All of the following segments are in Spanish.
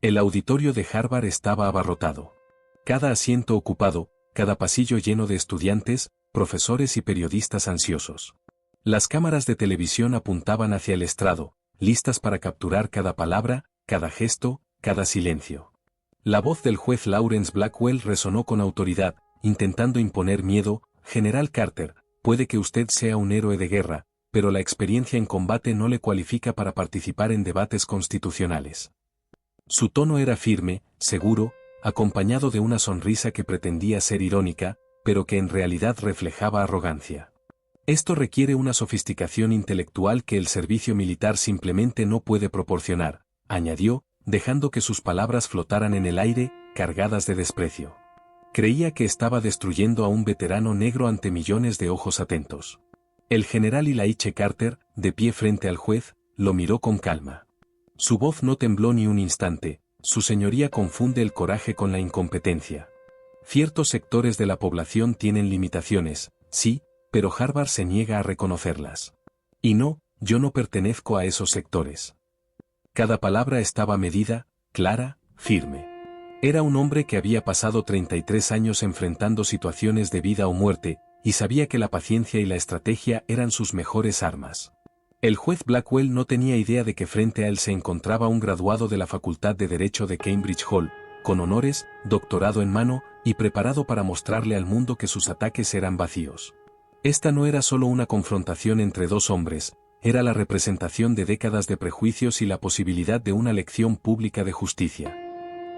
El auditorio de Harvard estaba abarrotado. Cada asiento ocupado, cada pasillo lleno de estudiantes, profesores y periodistas ansiosos. Las cámaras de televisión apuntaban hacia el estrado, listas para capturar cada palabra, cada gesto, cada silencio. La voz del juez Lawrence Blackwell resonó con autoridad, intentando imponer miedo. General Carter, puede que usted sea un héroe de guerra, pero la experiencia en combate no le cualifica para participar en debates constitucionales. Su tono era firme, seguro, acompañado de una sonrisa que pretendía ser irónica, pero que en realidad reflejaba arrogancia. Esto requiere una sofisticación intelectual que el servicio militar simplemente no puede proporcionar, añadió, dejando que sus palabras flotaran en el aire, cargadas de desprecio. Creía que estaba destruyendo a un veterano negro ante millones de ojos atentos. El general Elijah Carter, de pie frente al juez, lo miró con calma. Su voz no tembló ni un instante. Su señoría confunde el coraje con la incompetencia. Ciertos sectores de la población tienen limitaciones, sí, pero Harvard se niega a reconocerlas. Y no, yo no pertenezco a esos sectores. Cada palabra estaba medida, clara, firme. Era un hombre que había pasado 33 años enfrentando situaciones de vida o muerte, y sabía que la paciencia y la estrategia eran sus mejores armas. El juez Blackwell no tenía idea de que frente a él se encontraba un graduado de la Facultad de Derecho de Cambridge Hall, con honores, doctorado en mano, y preparado para mostrarle al mundo que sus ataques eran vacíos. Esta no era solo una confrontación entre dos hombres, era la representación de décadas de prejuicios y la posibilidad de una lección pública de justicia.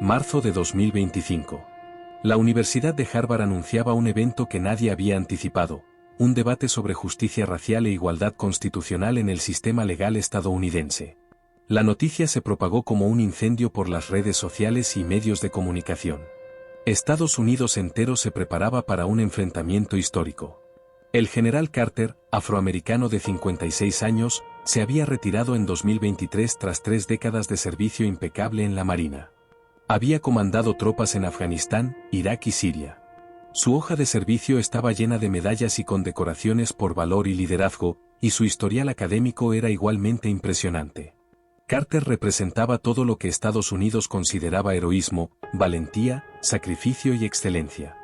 Marzo de 2025. La Universidad de Harvard anunciaba un evento que nadie había anticipado, un debate sobre justicia racial e igualdad constitucional en el sistema legal estadounidense. La noticia se propagó como un incendio por las redes sociales y medios de comunicación. Estados Unidos entero se preparaba para un enfrentamiento histórico. El general Carter, afroamericano de 56 años, se había retirado en 2023 tras 3 décadas de servicio impecable en la Marina. Había comandado tropas en Afganistán, Irak y Siria. Su hoja de servicio estaba llena de medallas y condecoraciones por valor y liderazgo, y su historial académico era igualmente impresionante. Carter representaba todo lo que Estados Unidos consideraba heroísmo, valentía, sacrificio y excelencia.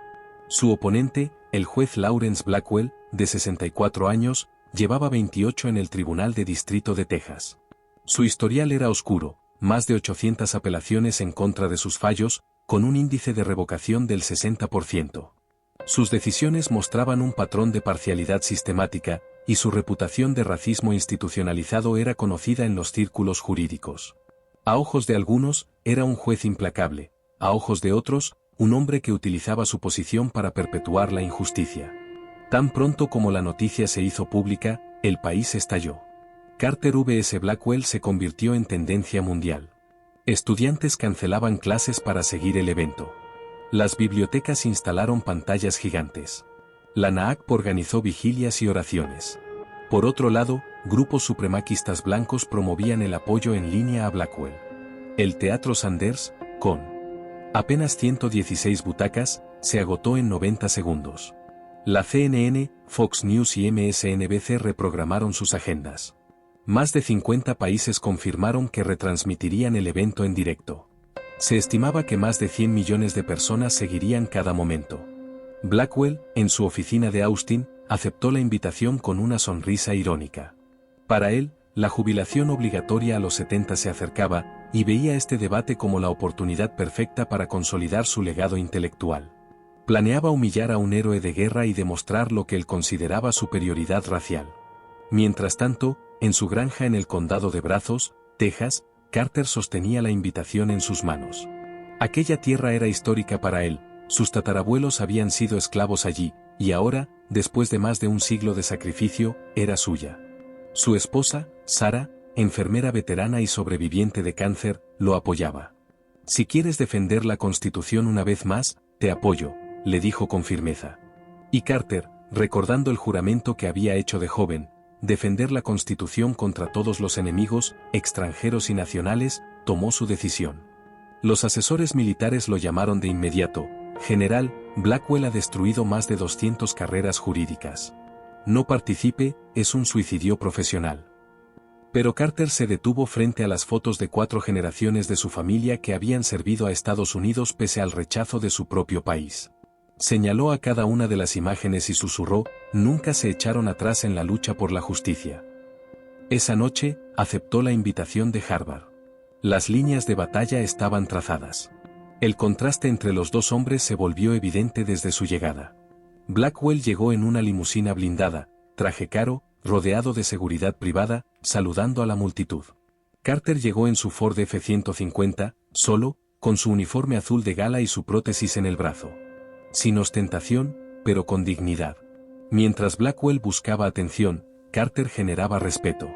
Su oponente, el juez Lawrence Blackwell, de 64 años, llevaba 28 en el Tribunal de Distrito de Texas. Su historial era oscuro, más de 800 apelaciones en contra de sus fallos, con un índice de revocación del 60%. Sus decisiones mostraban un patrón de parcialidad sistemática, y su reputación de racismo institucionalizado era conocida en los círculos jurídicos. A ojos de algunos, era un juez implacable, a ojos de otros, un hombre que utilizaba su posición para perpetuar la injusticia. Tan pronto como la noticia se hizo pública, el país estalló. Carter vs. Blackwell se convirtió en tendencia mundial. Estudiantes cancelaban clases para seguir el evento. Las bibliotecas instalaron pantallas gigantes. La NAACP organizó vigilias y oraciones. Por otro lado, grupos supremacistas blancos promovían el apoyo en línea a Blackwell. El Teatro Sanders, con apenas 116 butacas, se agotó en 90 segundos. La CNN, Fox News y MSNBC reprogramaron sus agendas. Más de 50 países confirmaron que retransmitirían el evento en directo. Se estimaba que más de 100 millones de personas seguirían cada momento. Blackwell, en su oficina de Austin, aceptó la invitación con una sonrisa irónica. Para él, la jubilación obligatoria a los 70 se acercaba, y veía este debate como la oportunidad perfecta para consolidar su legado intelectual. Planeaba humillar a un héroe de guerra y demostrar lo que él consideraba superioridad racial. Mientras tanto, en su granja en el condado de Brazos, Texas, Carter sostenía la invitación en sus manos. Aquella tierra era histórica para él, sus tatarabuelos habían sido esclavos allí, y ahora, después de más de un siglo de sacrificio, era suya. Su esposa, Sarah, enfermera veterana y sobreviviente de cáncer, lo apoyaba. Si quieres defender la Constitución una vez más, te apoyo, le dijo con firmeza. Y Carter, recordando el juramento que había hecho de joven, defender la Constitución contra todos los enemigos, extranjeros y nacionales, tomó su decisión. Los asesores militares lo llamaron de inmediato: General, Blackwell ha destruido más de 200 carreras jurídicas. No participe, es un suicidio profesional. Pero Carter se detuvo frente a las fotos de 4 generaciones de su familia que habían servido a Estados Unidos pese al rechazo de su propio país. Señaló a cada una de las imágenes y susurró, nunca se echaron atrás en la lucha por la justicia. Esa noche, aceptó la invitación de Harvard. Las líneas de batalla estaban trazadas. El contraste entre los dos hombres se volvió evidente desde su llegada. Blackwell llegó en una limusina blindada, traje caro, rodeado de seguridad privada, saludando a la multitud. Carter llegó en su Ford F-150, solo, con su uniforme azul de gala y su prótesis en el brazo. Sin ostentación, pero con dignidad. Mientras Blackwell buscaba atención, Carter generaba respeto.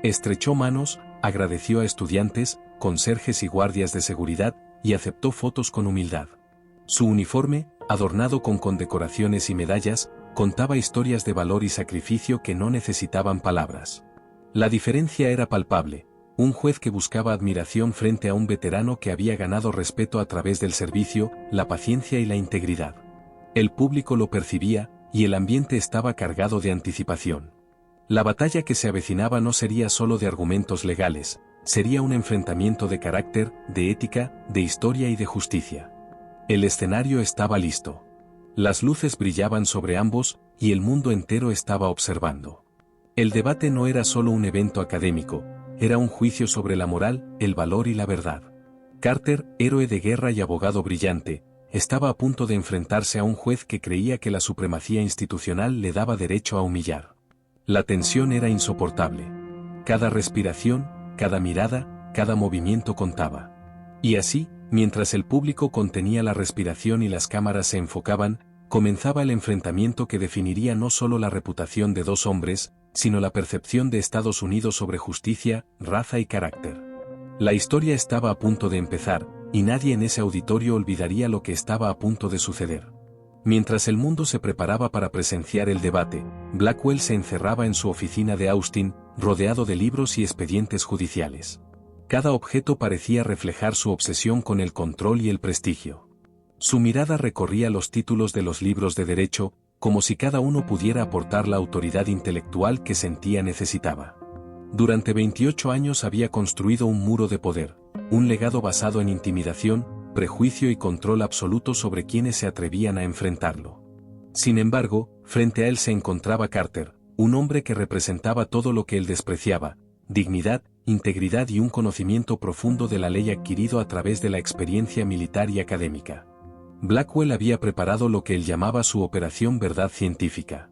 Estrechó manos, agradeció a estudiantes, conserjes y guardias de seguridad, y aceptó fotos con humildad. Su uniforme, adornado con condecoraciones y medallas, contaba historias de valor y sacrificio que no necesitaban palabras. La diferencia era palpable, un juez que buscaba admiración frente a un veterano que había ganado respeto a través del servicio, la paciencia y la integridad. El público lo percibía, y el ambiente estaba cargado de anticipación. La batalla que se avecinaba no sería solo de argumentos legales, sería un enfrentamiento de carácter, de ética, de historia y de justicia. El escenario estaba listo. Las luces brillaban sobre ambos, y el mundo entero estaba observando. El debate no era solo un evento académico, era un juicio sobre la moral, el valor y la verdad. Carter, héroe de guerra y abogado brillante, estaba a punto de enfrentarse a un juez que creía que la supremacía institucional le daba derecho a humillar. La tensión era insoportable. Cada respiración, cada mirada, cada movimiento contaba. Y así, mientras el público contenía la respiración y las cámaras se enfocaban, comenzaba el enfrentamiento que definiría no solo la reputación de dos hombres, sino la percepción de Estados Unidos sobre justicia, raza y carácter. La historia estaba a punto de empezar, y nadie en ese auditorio olvidaría lo que estaba a punto de suceder. Mientras el mundo se preparaba para presenciar el debate, Blackwell se encerraba en su oficina de Austin, rodeado de libros y expedientes judiciales. Cada objeto parecía reflejar su obsesión con el control y el prestigio. Su mirada recorría los títulos de los libros de derecho, como si cada uno pudiera aportar la autoridad intelectual que sentía necesitaba. Durante 28 años había construido un muro de poder, un legado basado en intimidación, prejuicio y control absoluto sobre quienes se atrevían a enfrentarlo. Sin embargo, frente a él se encontraba Carter, un hombre que representaba todo lo que él despreciaba: dignidad, integridad y un conocimiento profundo de la ley adquirido a través de la experiencia militar y académica. Blackwell había preparado lo que él llamaba su Operación Verdad Científica.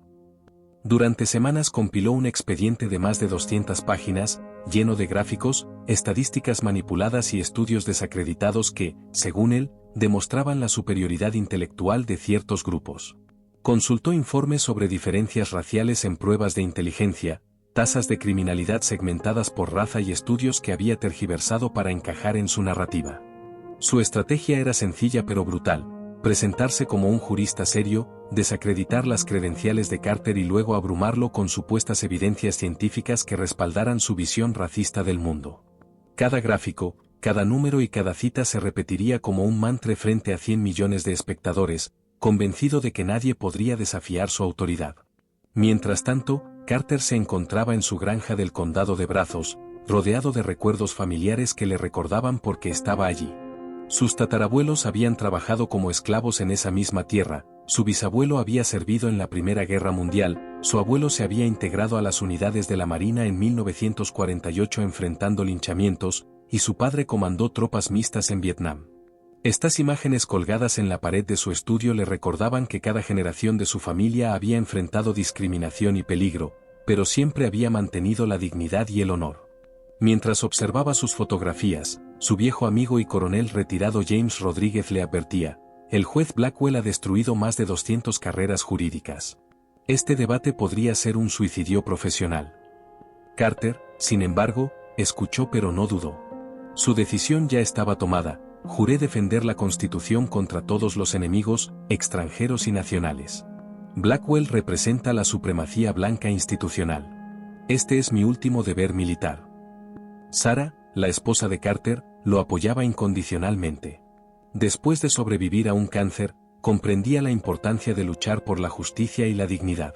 Durante semanas compiló un expediente de más de 200 páginas, lleno de gráficos, estadísticas manipuladas y estudios desacreditados que, según él, demostraban la superioridad intelectual de ciertos grupos. Consultó informes sobre diferencias raciales en pruebas de inteligencia, tasas de criminalidad segmentadas por raza y estudios que había tergiversado para encajar en su narrativa. Su estrategia era sencilla pero brutal: presentarse como un jurista serio, desacreditar las credenciales de Carter y luego abrumarlo con supuestas evidencias científicas que respaldaran su visión racista del mundo. Cada gráfico, cada número y cada cita se repetiría como un mantra frente a 100 millones de espectadores, convencido de que nadie podría desafiar su autoridad. Mientras tanto, Carter se encontraba en su granja del condado de Brazos, rodeado de recuerdos familiares que le recordaban por qué estaba allí. Sus tatarabuelos habían trabajado como esclavos en esa misma tierra, su bisabuelo había servido en la Primera Guerra Mundial, su abuelo se había integrado a las unidades de la Marina en 1948 enfrentando linchamientos, y su padre comandó tropas mixtas en Vietnam. Estas imágenes colgadas en la pared de su estudio le recordaban que cada generación de su familia había enfrentado discriminación y peligro, pero siempre había mantenido la dignidad y el honor. Mientras observaba sus fotografías, su viejo amigo y coronel retirado James Rodríguez le advertía: el juez Blackwell ha destruido más de 200 carreras jurídicas. Este debate podría ser un suicidio profesional. Carter, sin embargo, escuchó pero no dudó. Su decisión ya estaba tomada: juré defender la Constitución contra todos los enemigos, extranjeros y nacionales. Blackwell representa la supremacía blanca institucional. Este es mi último deber militar. Sarah, la esposa de Carter, lo apoyaba incondicionalmente. Después de sobrevivir a un cáncer, comprendía la importancia de luchar por la justicia y la dignidad.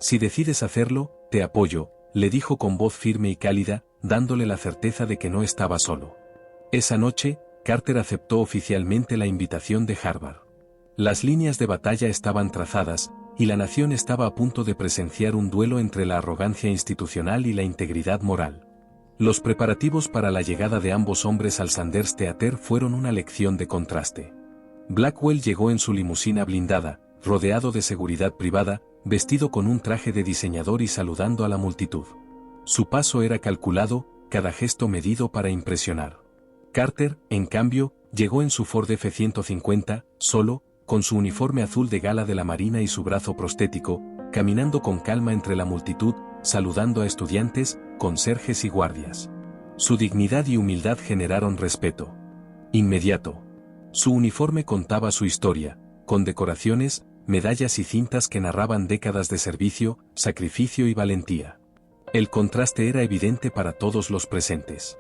Si decides hacerlo, te apoyo, le dijo con voz firme y cálida, dándole la certeza de que no estaba solo. Esa noche, Carter aceptó oficialmente la invitación de Harvard. Las líneas de batalla estaban trazadas, y la nación estaba a punto de presenciar un duelo entre la arrogancia institucional y la integridad moral. Los preparativos para la llegada de ambos hombres al Sanders Theater fueron una lección de contraste. Blackwell llegó en su limusina blindada, rodeado de seguridad privada, vestido con un traje de diseñador y saludando a la multitud. Su paso era calculado, cada gesto medido para impresionar. Carter, en cambio, llegó en su Ford F-150, solo, con su uniforme azul de gala de la Marina y su brazo prostético, caminando con calma entre la multitud, saludando a estudiantes, conserjes y guardias. Su dignidad y humildad generaron respeto inmediato. Su uniforme contaba su historia, con decoraciones, medallas y cintas que narraban décadas de servicio, sacrificio y valentía. El contraste era evidente para todos los presentes.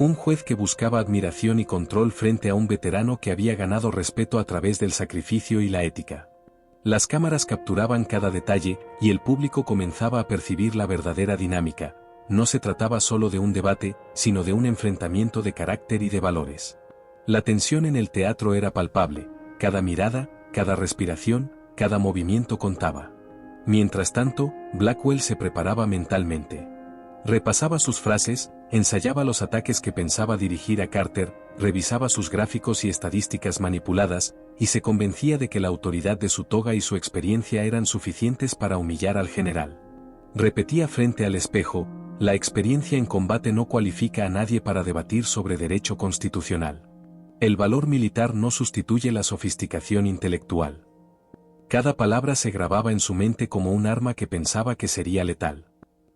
Un juez que buscaba admiración y control frente a un veterano que había ganado respeto a través del sacrificio y la ética. Las cámaras capturaban cada detalle, y el público comenzaba a percibir la verdadera dinámica. No se trataba solo de un debate, sino de un enfrentamiento de carácter y de valores. La tensión en el teatro era palpable, cada mirada, cada respiración, cada movimiento contaba. Mientras tanto, Blackwell se preparaba mentalmente. Repasaba sus frases, ensayaba los ataques que pensaba dirigir a Carter, revisaba sus gráficos y estadísticas manipuladas, y se convencía de que la autoridad de su toga y su experiencia eran suficientes para humillar al general. Repetía frente al espejo: la experiencia en combate no cualifica a nadie para debatir sobre derecho constitucional. El valor militar no sustituye la sofisticación intelectual. Cada palabra se grababa en su mente como un arma que pensaba que sería letal.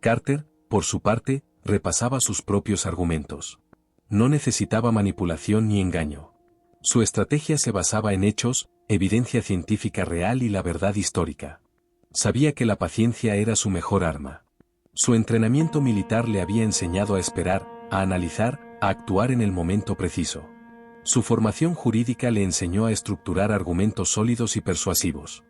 Carter, por su parte, repasaba sus propios argumentos. No necesitaba manipulación ni engaño. Su estrategia se basaba en hechos, evidencia científica real y la verdad histórica. Sabía que la paciencia era su mejor arma. Su entrenamiento militar le había enseñado a esperar, a analizar, a actuar en el momento preciso. Su formación jurídica le enseñó a estructurar argumentos sólidos y persuasivos.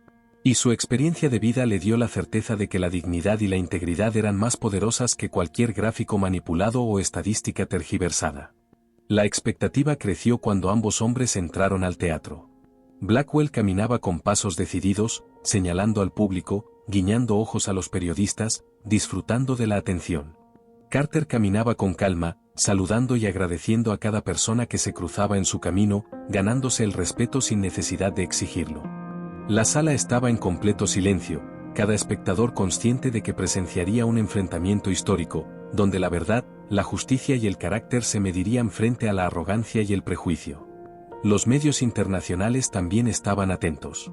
Y su experiencia de vida le dio la certeza de que la dignidad y la integridad eran más poderosas que cualquier gráfico manipulado o estadística tergiversada. La expectativa creció cuando ambos hombres entraron al teatro. Blackwell caminaba con pasos decididos, señalando al público, guiñando ojos a los periodistas, disfrutando de la atención. Carter caminaba con calma, saludando y agradeciendo a cada persona que se cruzaba en su camino, ganándose el respeto sin necesidad de exigirlo. La sala estaba en completo silencio, cada espectador consciente de que presenciaría un enfrentamiento histórico, donde la verdad, la justicia y el carácter se medirían frente a la arrogancia y el prejuicio. Los medios internacionales también estaban atentos.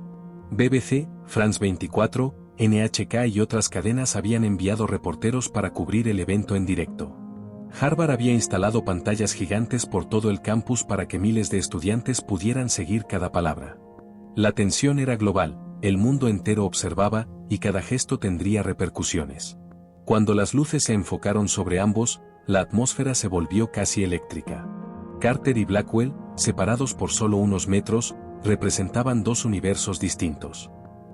BBC, France 24, NHK y otras cadenas habían enviado reporteros para cubrir el evento en directo. Harvard había instalado pantallas gigantes por todo el campus para que miles de estudiantes pudieran seguir cada palabra. La tensión era global, el mundo entero observaba, y cada gesto tendría repercusiones. Cuando las luces se enfocaron sobre ambos, la atmósfera se volvió casi eléctrica. Carter y Blackwell, separados por solo unos metros, representaban dos universos distintos.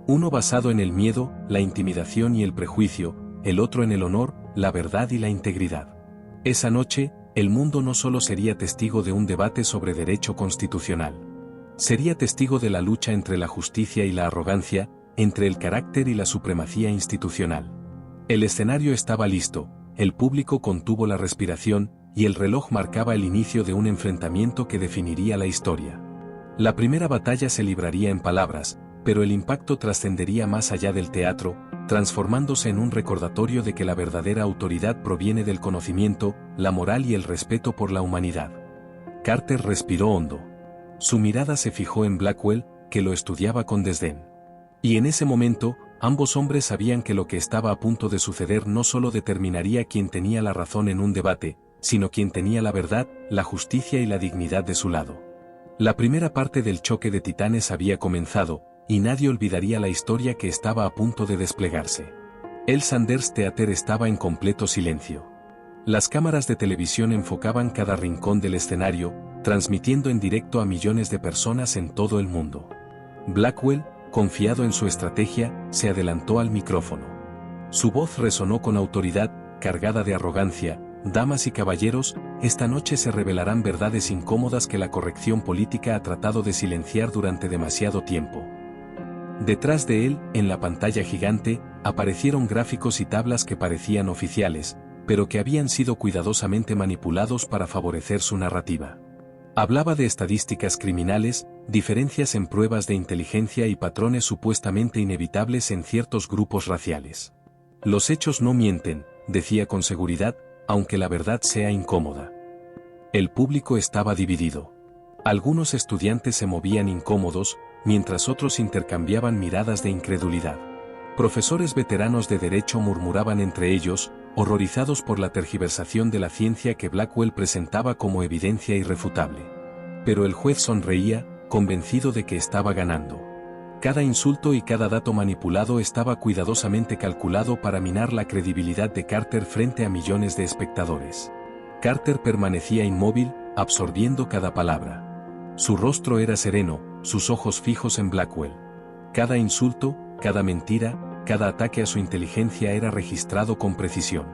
Uno basado en el miedo, la intimidación y el prejuicio, el otro en el honor, la verdad y la integridad. Esa noche, el mundo no solo sería testigo de un debate sobre derecho constitucional. Sería testigo de la lucha entre la justicia y la arrogancia, entre el carácter y la supremacía institucional. El escenario estaba listo, el público contuvo la respiración, y el reloj marcaba el inicio de un enfrentamiento que definiría la historia. La primera batalla se libraría en palabras, pero el impacto trascendería más allá del teatro, transformándose en un recordatorio de que la verdadera autoridad proviene del conocimiento, la moral y el respeto por la humanidad. Carter respiró hondo. Su mirada se fijó en Blackwell, que lo estudiaba con desdén. Y en ese momento, ambos hombres sabían que lo que estaba a punto de suceder no solo determinaría quién tenía la razón en un debate, sino quién tenía la verdad, la justicia y la dignidad de su lado. La primera parte del choque de titanes había comenzado, y nadie olvidaría la historia que estaba a punto de desplegarse. El Sanders Theater estaba en completo silencio. Las cámaras de televisión enfocaban cada rincón del escenario, transmitiendo en directo a millones de personas en todo el mundo. Blackwell, confiado en su estrategia, se adelantó al micrófono. Su voz resonó con autoridad, cargada de arrogancia, damas y caballeros, esta noche se revelarán verdades incómodas que la corrección política ha tratado de silenciar durante demasiado tiempo. Detrás de él, en la pantalla gigante, aparecieron gráficos y tablas que parecían oficiales, pero que habían sido cuidadosamente manipulados para favorecer su narrativa. Hablaba de estadísticas criminales, diferencias en pruebas de inteligencia y patrones supuestamente inevitables en ciertos grupos raciales. Los hechos no mienten, decía con seguridad, aunque la verdad sea incómoda. El público estaba dividido. Algunos estudiantes se movían incómodos, mientras otros intercambiaban miradas de incredulidad. Profesores veteranos de derecho murmuraban entre ellos, horrorizados por la tergiversación de la ciencia que Blackwell presentaba como evidencia irrefutable. Pero el juez sonreía, convencido de que estaba ganando. Cada insulto y cada dato manipulado estaba cuidadosamente calculado para minar la credibilidad de Carter frente a millones de espectadores. Carter permanecía inmóvil, absorbiendo cada palabra. Su rostro era sereno, sus ojos fijos en Blackwell. Cada insulto, cada mentira, cada ataque a su inteligencia era registrado con precisión.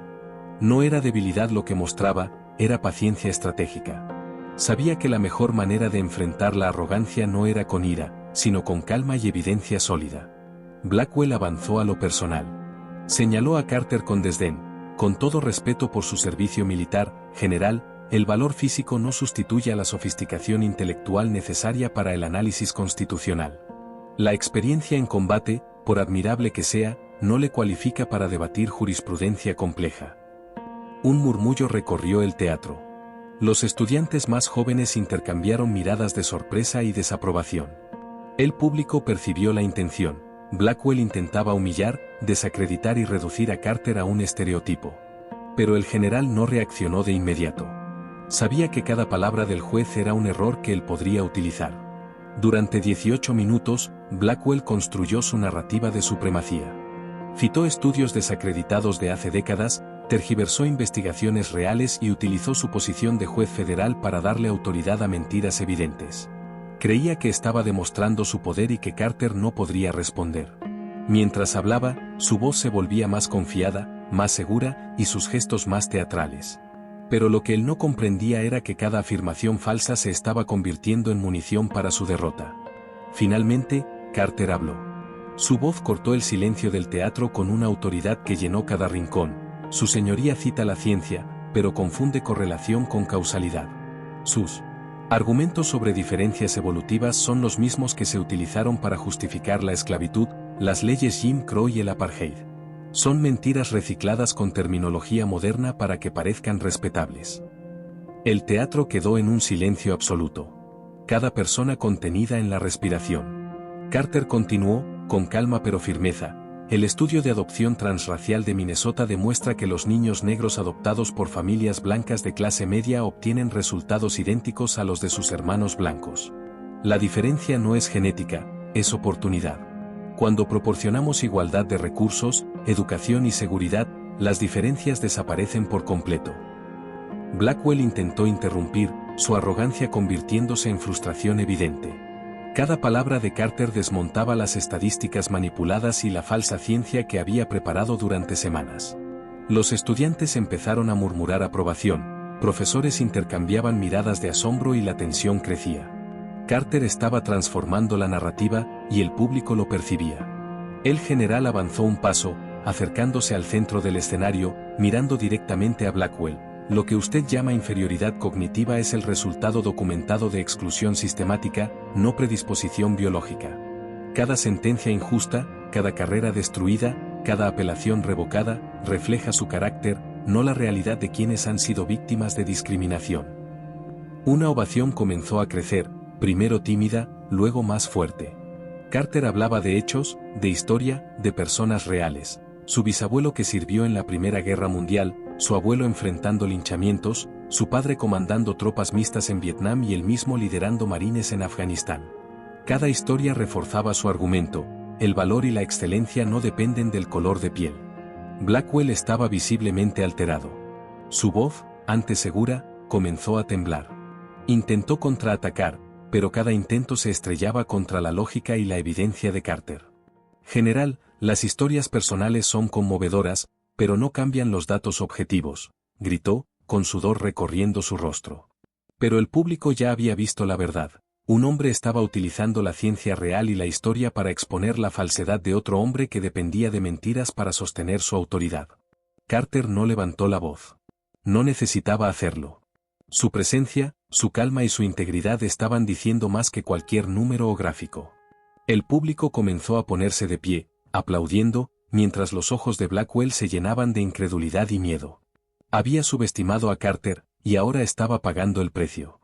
No era debilidad lo que mostraba, era paciencia estratégica. Sabía que la mejor manera de enfrentar la arrogancia no era con ira, sino con calma y evidencia sólida. Blackwell avanzó a lo personal. Señaló a Carter con desdén: con todo respeto por su servicio militar, general, el valor físico no sustituye a la sofisticación intelectual necesaria para el análisis constitucional. La experiencia en combate, por admirable que sea, no le cualifica para debatir jurisprudencia compleja. Un murmullo recorrió el teatro. Los estudiantes más jóvenes intercambiaron miradas de sorpresa y desaprobación. El público percibió la intención. Blackwell intentaba humillar, desacreditar y reducir a Carter a un estereotipo. Pero el general no reaccionó de inmediato. Sabía que cada palabra del juez era un error que él podría utilizar. Durante 18 minutos, Blackwell construyó su narrativa de supremacía. Citó estudios desacreditados de hace décadas, tergiversó investigaciones reales y utilizó su posición de juez federal para darle autoridad a mentiras evidentes. Creía que estaba demostrando su poder y que Carter no podría responder. Mientras hablaba, su voz se volvía más confiada, más segura, y sus gestos más teatrales. Pero lo que él no comprendía era que cada afirmación falsa se estaba convirtiendo en munición para su derrota. Finalmente, Carter habló. Su voz cortó el silencio del teatro con una autoridad que llenó cada rincón. Su señoría cita la ciencia, pero confunde correlación con causalidad. Sus argumentos sobre diferencias evolutivas son los mismos que se utilizaron para justificar la esclavitud, las leyes Jim Crow y el apartheid. Son mentiras recicladas con terminología moderna para que parezcan respetables. El teatro quedó en un silencio absoluto. Cada persona contenida en la respiración. Carter continuó, con calma pero firmeza: el estudio de adopción transracial de Minnesota demuestra que los niños negros adoptados por familias blancas de clase media obtienen resultados idénticos a los de sus hermanos blancos. La diferencia no es genética, es oportunidad. Cuando proporcionamos igualdad de recursos, educación y seguridad, las diferencias desaparecen por completo. Blackwell intentó interrumpir, su arrogancia convirtiéndose en frustración evidente. Cada palabra de Carter desmontaba las estadísticas manipuladas y la falsa ciencia que había preparado durante semanas. Los estudiantes empezaron a murmurar aprobación, profesores intercambiaban miradas de asombro y la tensión crecía. Carter estaba transformando la narrativa, y el público lo percibía. El general avanzó un paso, acercándose al centro del escenario, mirando directamente a Blackwell. Lo que usted llama inferioridad cognitiva es el resultado documentado de exclusión sistemática, no predisposición biológica. Cada sentencia injusta, cada carrera destruida, cada apelación revocada, refleja su carácter, no la realidad de quienes han sido víctimas de discriminación. Una ovación comenzó a crecer, primero tímida, luego más fuerte. Carter hablaba de hechos, de historia, de personas reales. Su bisabuelo que sirvió en la Primera Guerra Mundial, su abuelo enfrentando linchamientos, su padre comandando tropas mixtas en Vietnam y él mismo liderando marines en Afganistán. Cada historia reforzaba su argumento: el valor y la excelencia no dependen del color de piel. Blackwell estaba visiblemente alterado. Su voz, antes segura, comenzó a temblar. Intentó contraatacar, pero cada intento se estrellaba contra la lógica y la evidencia de Carter. General, las historias personales son conmovedoras, pero no cambian los datos objetivos, gritó, con sudor recorriendo su rostro. Pero el público ya había visto la verdad. Un hombre estaba utilizando la ciencia real y la historia para exponer la falsedad de otro hombre que dependía de mentiras para sostener su autoridad. Carter no levantó la voz. No necesitaba hacerlo. Su presencia, su calma y su integridad estaban diciendo más que cualquier número o gráfico. El público comenzó a ponerse de pie, aplaudiendo, mientras los ojos de Blackwell se llenaban de incredulidad y miedo. Había subestimado a Carter, y ahora estaba pagando el precio.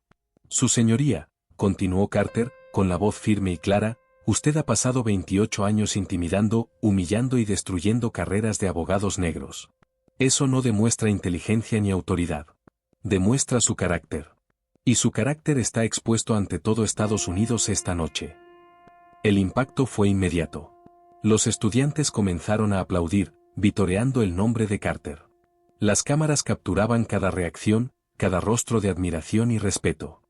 Su señoría, continuó Carter, con la voz firme y clara, usted ha pasado 28 años intimidando, humillando y destruyendo carreras de abogados negros. Eso no demuestra inteligencia ni autoridad. Demuestra su carácter. Y su carácter está expuesto ante todo Estados Unidos esta noche. El impacto fue inmediato. Los estudiantes comenzaron a aplaudir, vitoreando el nombre de Carter. Las cámaras capturaban cada reacción, cada rostro de admiración y respeto.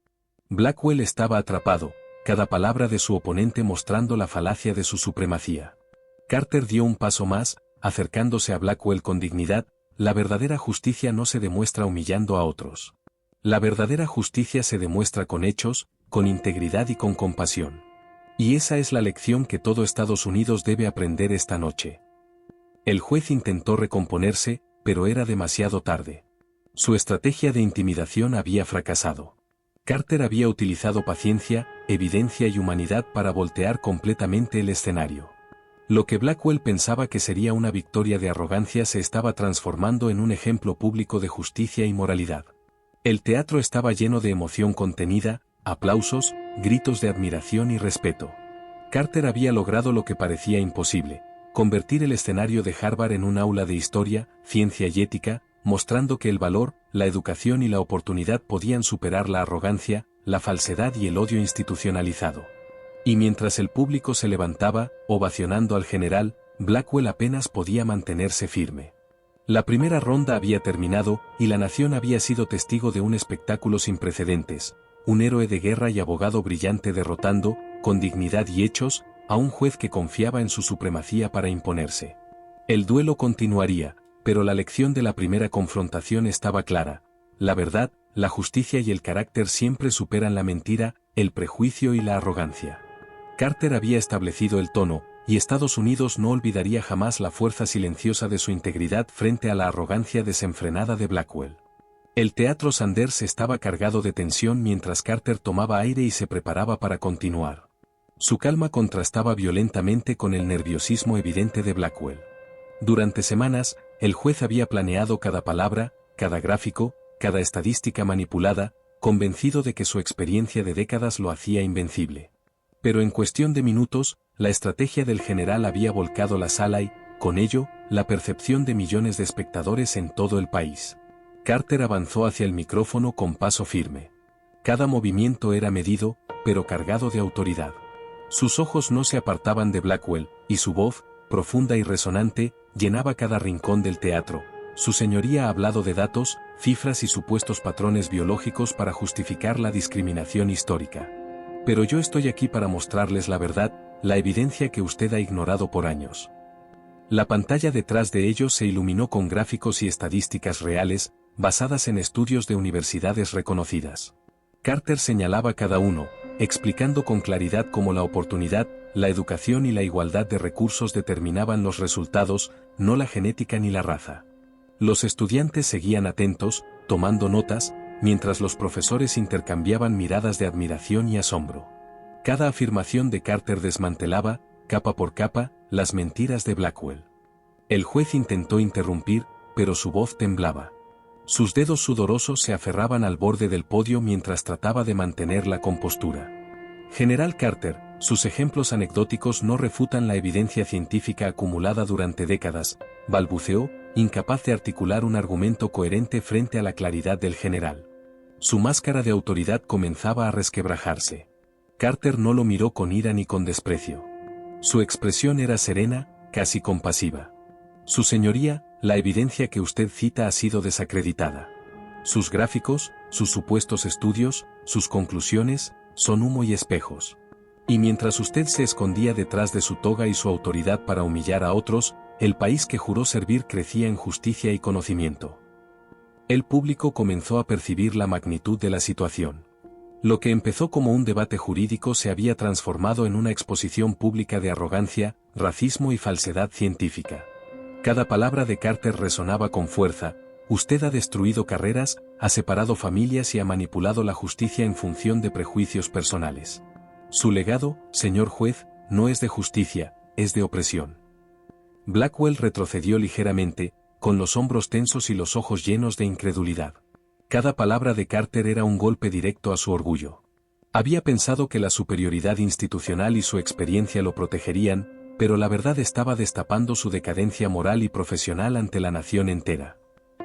Blackwell estaba atrapado, cada palabra de su oponente mostrando la falacia de su supremacía. Carter dio un paso más, acercándose a Blackwell con dignidad. La verdadera justicia no se demuestra humillando a otros. La verdadera justicia se demuestra con hechos, con integridad y con compasión. Y esa es la lección que todo Estados Unidos debe aprender esta noche. El juez intentó recomponerse, pero era demasiado tarde. Su estrategia de intimidación había fracasado. Carter había utilizado paciencia, evidencia y humanidad para voltear completamente el escenario. Lo que Blackwell pensaba que sería una victoria de arrogancia se estaba transformando en un ejemplo público de justicia y moralidad. El teatro estaba lleno de emoción contenida, aplausos, gritos de admiración y respeto. Carter había logrado lo que parecía imposible, convertir el escenario de Harvard en un aula de historia, ciencia y ética, mostrando que el valor, la educación y la oportunidad podían superar la arrogancia, la falsedad y el odio institucionalizado. Y mientras el público se levantaba, ovacionando al general, Blackwell apenas podía mantenerse firme. La primera ronda había terminado, y la nación había sido testigo de un espectáculo sin precedentes, un héroe de guerra y abogado brillante derrotando, con dignidad y hechos, a un juez que confiaba en su supremacía para imponerse. El duelo continuaría, pero la lección de la primera confrontación estaba clara. La verdad, la justicia y el carácter siempre superan la mentira, el prejuicio y la arrogancia. Carter había establecido el tono, y Estados Unidos no olvidaría jamás la fuerza silenciosa de su integridad frente a la arrogancia desenfrenada de Blackwell. El teatro Sanders estaba cargado de tensión mientras Carter tomaba aire y se preparaba para continuar. Su calma contrastaba violentamente con el nerviosismo evidente de Blackwell. Durante semanas, el juez había planeado cada palabra, cada gráfico, cada estadística manipulada, convencido de que su experiencia de décadas lo hacía invencible. Pero en cuestión de minutos, la estrategia del general había volcado la sala y, con ello, la percepción de millones de espectadores en todo el país. Carter avanzó hacia el micrófono con paso firme. Cada movimiento era medido, pero cargado de autoridad. Sus ojos no se apartaban de Blackwell, y su voz, profunda y resonante, llenaba cada rincón del teatro. Su señoría ha hablado de datos, cifras y supuestos patrones biológicos para justificar la discriminación histórica. Pero yo estoy aquí para mostrarles la verdad, la evidencia que usted ha ignorado por años. La pantalla detrás de ellos se iluminó con gráficos y estadísticas reales, basadas en estudios de universidades reconocidas. Carter señalaba cada uno, explicando con claridad cómo la oportunidad, la educación y la igualdad de recursos determinaban los resultados, no la genética ni la raza. Los estudiantes seguían atentos, tomando notas, mientras los profesores intercambiaban miradas de admiración y asombro. Cada afirmación de Carter desmantelaba, capa por capa, las mentiras de Blackwell. El juez intentó interrumpir, pero su voz temblaba. Sus dedos sudorosos se aferraban al borde del podio mientras trataba de mantener la compostura. General Carter, sus ejemplos anecdóticos no refutan la evidencia científica acumulada durante décadas, balbuceó, incapaz de articular un argumento coherente frente a la claridad del general. Su máscara de autoridad comenzaba a resquebrajarse. Carter no lo miró con ira ni con desprecio. Su expresión era serena, casi compasiva. Su señoría, la evidencia que usted cita ha sido desacreditada. Sus gráficos, sus supuestos estudios, sus conclusiones, son humo y espejos. Y mientras usted se escondía detrás de su toga y su autoridad para humillar a otros, el país que juró servir crecía en justicia y conocimiento. El público comenzó a percibir la magnitud de la situación. Lo que empezó como un debate jurídico se había transformado en una exposición pública de arrogancia, racismo y falsedad científica. Cada palabra de Carter resonaba con fuerza: usted ha destruido carreras, ha separado familias y ha manipulado la justicia en función de prejuicios personales. Su legado, señor juez, no es de justicia, es de opresión. Blackwell retrocedió ligeramente, con los hombros tensos y los ojos llenos de incredulidad. Cada palabra de Carter era un golpe directo a su orgullo. Había pensado que la superioridad institucional y su experiencia lo protegerían, pero la verdad estaba destapando su decadencia moral y profesional ante la nación entera.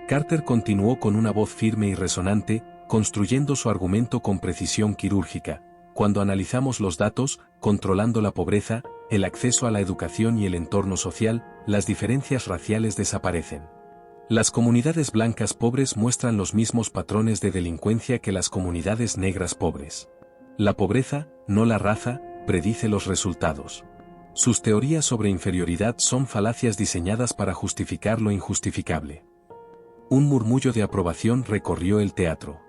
Carter continuó con una voz firme y resonante, construyendo su argumento con precisión quirúrgica. Cuando analizamos los datos, controlando la pobreza, el acceso a la educación y el entorno social, las diferencias raciales desaparecen. Las comunidades blancas pobres muestran los mismos patrones de delincuencia que las comunidades negras pobres. La pobreza, no la raza, predice los resultados. Sus teorías sobre inferioridad son falacias diseñadas para justificar lo injustificable. Un murmullo de aprobación recorrió el teatro.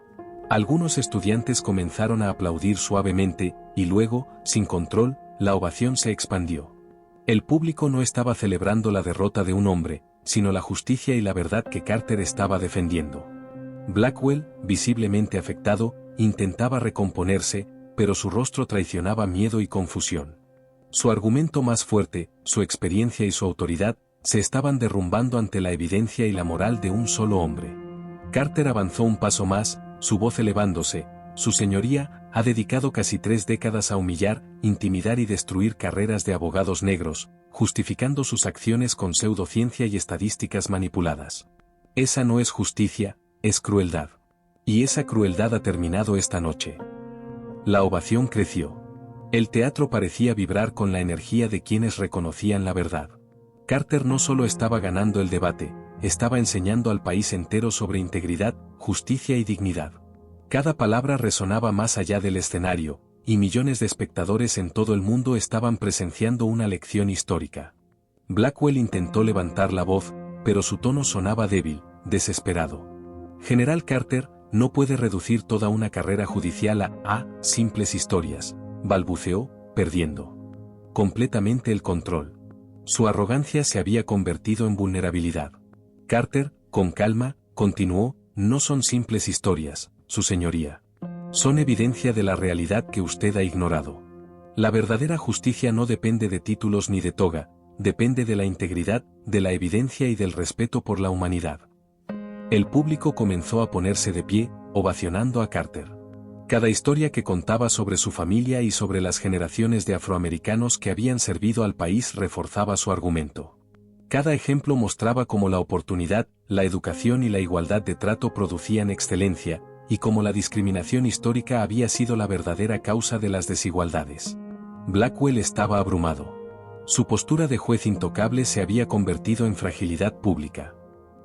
Algunos estudiantes comenzaron a aplaudir suavemente, y luego, sin control, la ovación se expandió. El público no estaba celebrando la derrota de un hombre, sino la justicia y la verdad que Carter estaba defendiendo. Blackwell, visiblemente afectado, intentaba recomponerse, pero su rostro traicionaba miedo y confusión. Su argumento más fuerte, su experiencia y su autoridad, se estaban derrumbando ante la evidencia y la moral de un solo hombre. Carter avanzó un paso más, su voz elevándose: Su señoría ha dedicado casi 3 décadas a humillar, intimidar y destruir carreras de abogados negros, justificando sus acciones con pseudociencia y estadísticas manipuladas. Esa no es justicia, es crueldad. Y esa crueldad ha terminado esta noche. La ovación creció. El teatro parecía vibrar con la energía de quienes reconocían la verdad. Carter no solo estaba ganando el debate, estaba enseñando al país entero sobre integridad, justicia y dignidad. Cada palabra resonaba más allá del escenario, y millones de espectadores en todo el mundo estaban presenciando una lección histórica. Blackwell intentó levantar la voz, pero su tono sonaba débil, desesperado. General Carter, no puede reducir toda una carrera judicial a simples historias, balbuceó, perdiendo completamente el control. Su arrogancia se había convertido en vulnerabilidad. Carter, con calma, continuó: no son simples historias, su señoría. Son evidencia de la realidad que usted ha ignorado. La verdadera justicia no depende de títulos ni de toga, depende de la integridad, de la evidencia y del respeto por la humanidad. El público comenzó a ponerse de pie, ovacionando a Carter. Cada historia que contaba sobre su familia y sobre las generaciones de afroamericanos que habían servido al país reforzaba su argumento. Cada ejemplo mostraba cómo la oportunidad, la educación y la igualdad de trato producían excelencia, y cómo la discriminación histórica había sido la verdadera causa de las desigualdades. Blackwell estaba abrumado. Su postura de juez intocable se había convertido en fragilidad pública.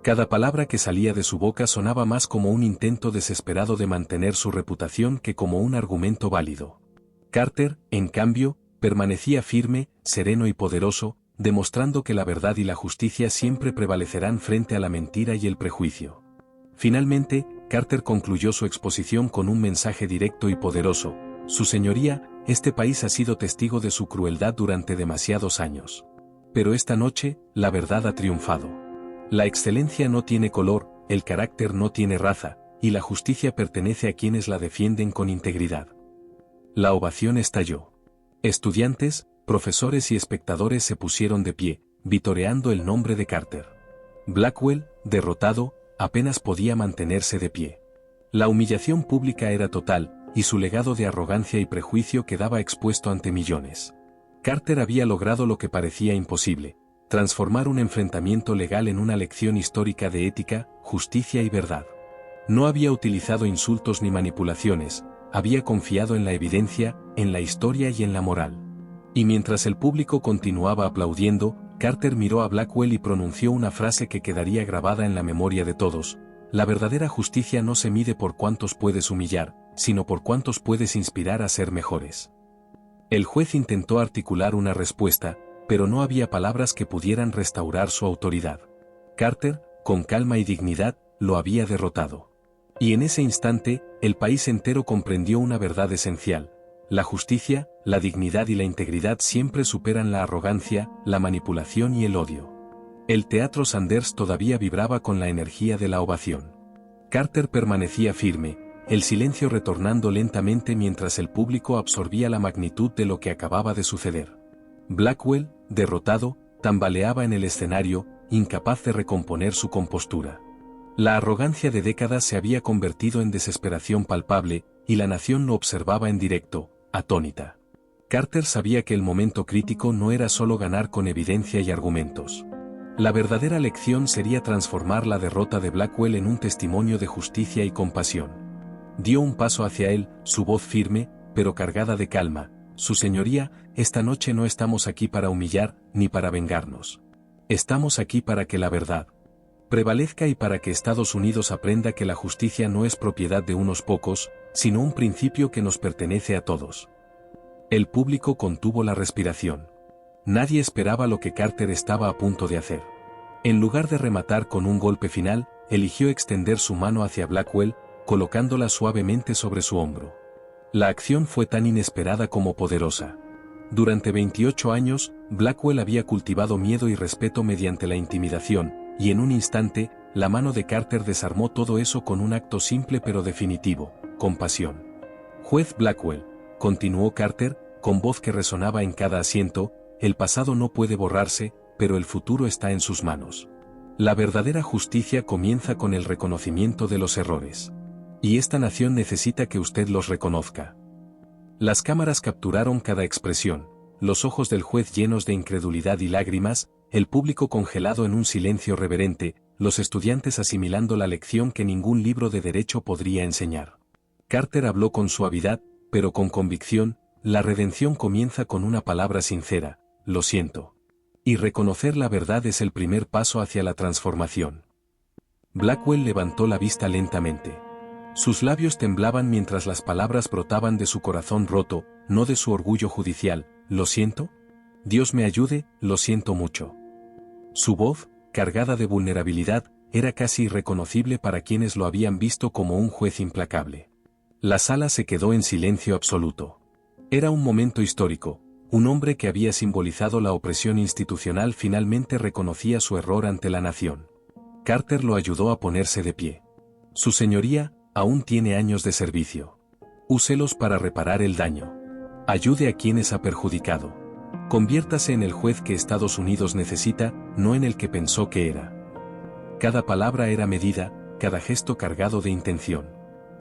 Cada palabra que salía de su boca sonaba más como un intento desesperado de mantener su reputación que como un argumento válido. Carter, en cambio, permanecía firme, sereno y poderoso, demostrando que la verdad y la justicia siempre prevalecerán frente a la mentira y el prejuicio. Finalmente, Carter concluyó su exposición con un mensaje directo y poderoso: Su señoría, este país ha sido testigo de su crueldad durante demasiados años. Pero esta noche, la verdad ha triunfado. La excelencia no tiene color, el carácter no tiene raza, y la justicia pertenece a quienes la defienden con integridad. La ovación estalló. Estudiantes, profesores y espectadores se pusieron de pie, vitoreando el nombre de Carter. Blackwell, derrotado, apenas podía mantenerse de pie. La humillación pública era total, y su legado de arrogancia y prejuicio quedaba expuesto ante millones. Carter había logrado lo que parecía imposible: transformar un enfrentamiento legal en una lección histórica de ética, justicia y verdad. No había utilizado insultos ni manipulaciones, había confiado en la evidencia, en la historia y en la moral. Y mientras el público continuaba aplaudiendo, Carter miró a Blackwell y pronunció una frase que quedaría grabada en la memoria de todos: la verdadera justicia no se mide por cuántos puedes humillar, sino por cuántos puedes inspirar a ser mejores. El juez intentó articular una respuesta, pero no había palabras que pudieran restaurar su autoridad. Carter, con calma y dignidad, lo había derrotado. Y en ese instante, el país entero comprendió una verdad esencial: la justicia, la dignidad y la integridad siempre superan la arrogancia, la manipulación y el odio. El Teatro Sanders todavía vibraba con la energía de la ovación. Carter permanecía firme, el silencio retornando lentamente mientras el público absorbía la magnitud de lo que acababa de suceder. Blackwell, derrotado, tambaleaba en el escenario, incapaz de recomponer su compostura. La arrogancia de décadas se había convertido en desesperación palpable, y la nación lo observaba en directo, atónita. Carter sabía que el momento crítico no era solo ganar con evidencia y argumentos. La verdadera lección sería transformar la derrota de Blackwell en un testimonio de justicia y compasión. Dio un paso hacia él, su voz firme, pero cargada de calma: Su señoría, esta noche no estamos aquí para humillar, ni para vengarnos. Estamos aquí para que la verdad prevalezca y para que Estados Unidos aprenda que la justicia no es propiedad de unos pocos, sino un principio que nos pertenece a todos. El público contuvo la respiración. Nadie esperaba lo que Carter estaba a punto de hacer. En lugar de rematar con un golpe final, eligió extender su mano hacia Blackwell, colocándola suavemente sobre su hombro. La acción fue tan inesperada como poderosa. Durante 28 años, Blackwell había cultivado miedo y respeto mediante la intimidación, y en un instante, la mano de Carter desarmó todo eso con un acto simple pero definitivo: compasión. Juez Blackwell, continuó Carter, con voz que resonaba en cada asiento, el pasado no puede borrarse, pero el futuro está en sus manos. La verdadera justicia comienza con el reconocimiento de los errores. Y esta nación necesita que usted los reconozca. Las cámaras capturaron cada expresión: los ojos del juez llenos de incredulidad y lágrimas, el público congelado en un silencio reverente, los estudiantes asimilando la lección que ningún libro de derecho podría enseñar. Carter habló con suavidad, pero con convicción: la redención comienza con una palabra sincera: lo siento. Y reconocer la verdad es el primer paso hacia la transformación. Blackwell levantó la vista lentamente. Sus labios temblaban mientras las palabras brotaban de su corazón roto, no de su orgullo judicial: ¿lo siento? Dios me ayude, lo siento mucho. Su voz, cargada de vulnerabilidad, era casi irreconocible para quienes lo habían visto como un juez implacable. La sala se quedó en silencio absoluto. Era un momento histórico. Un hombre que había simbolizado la opresión institucional finalmente reconocía su error ante la nación. Carter lo ayudó a ponerse de pie. Su señoría, aún tiene años de servicio. Úselos para reparar el daño. Ayude a quienes ha perjudicado. Conviértase en el juez que Estados Unidos necesita, no en el que pensó que era. Cada palabra era medida, cada gesto cargado de intención.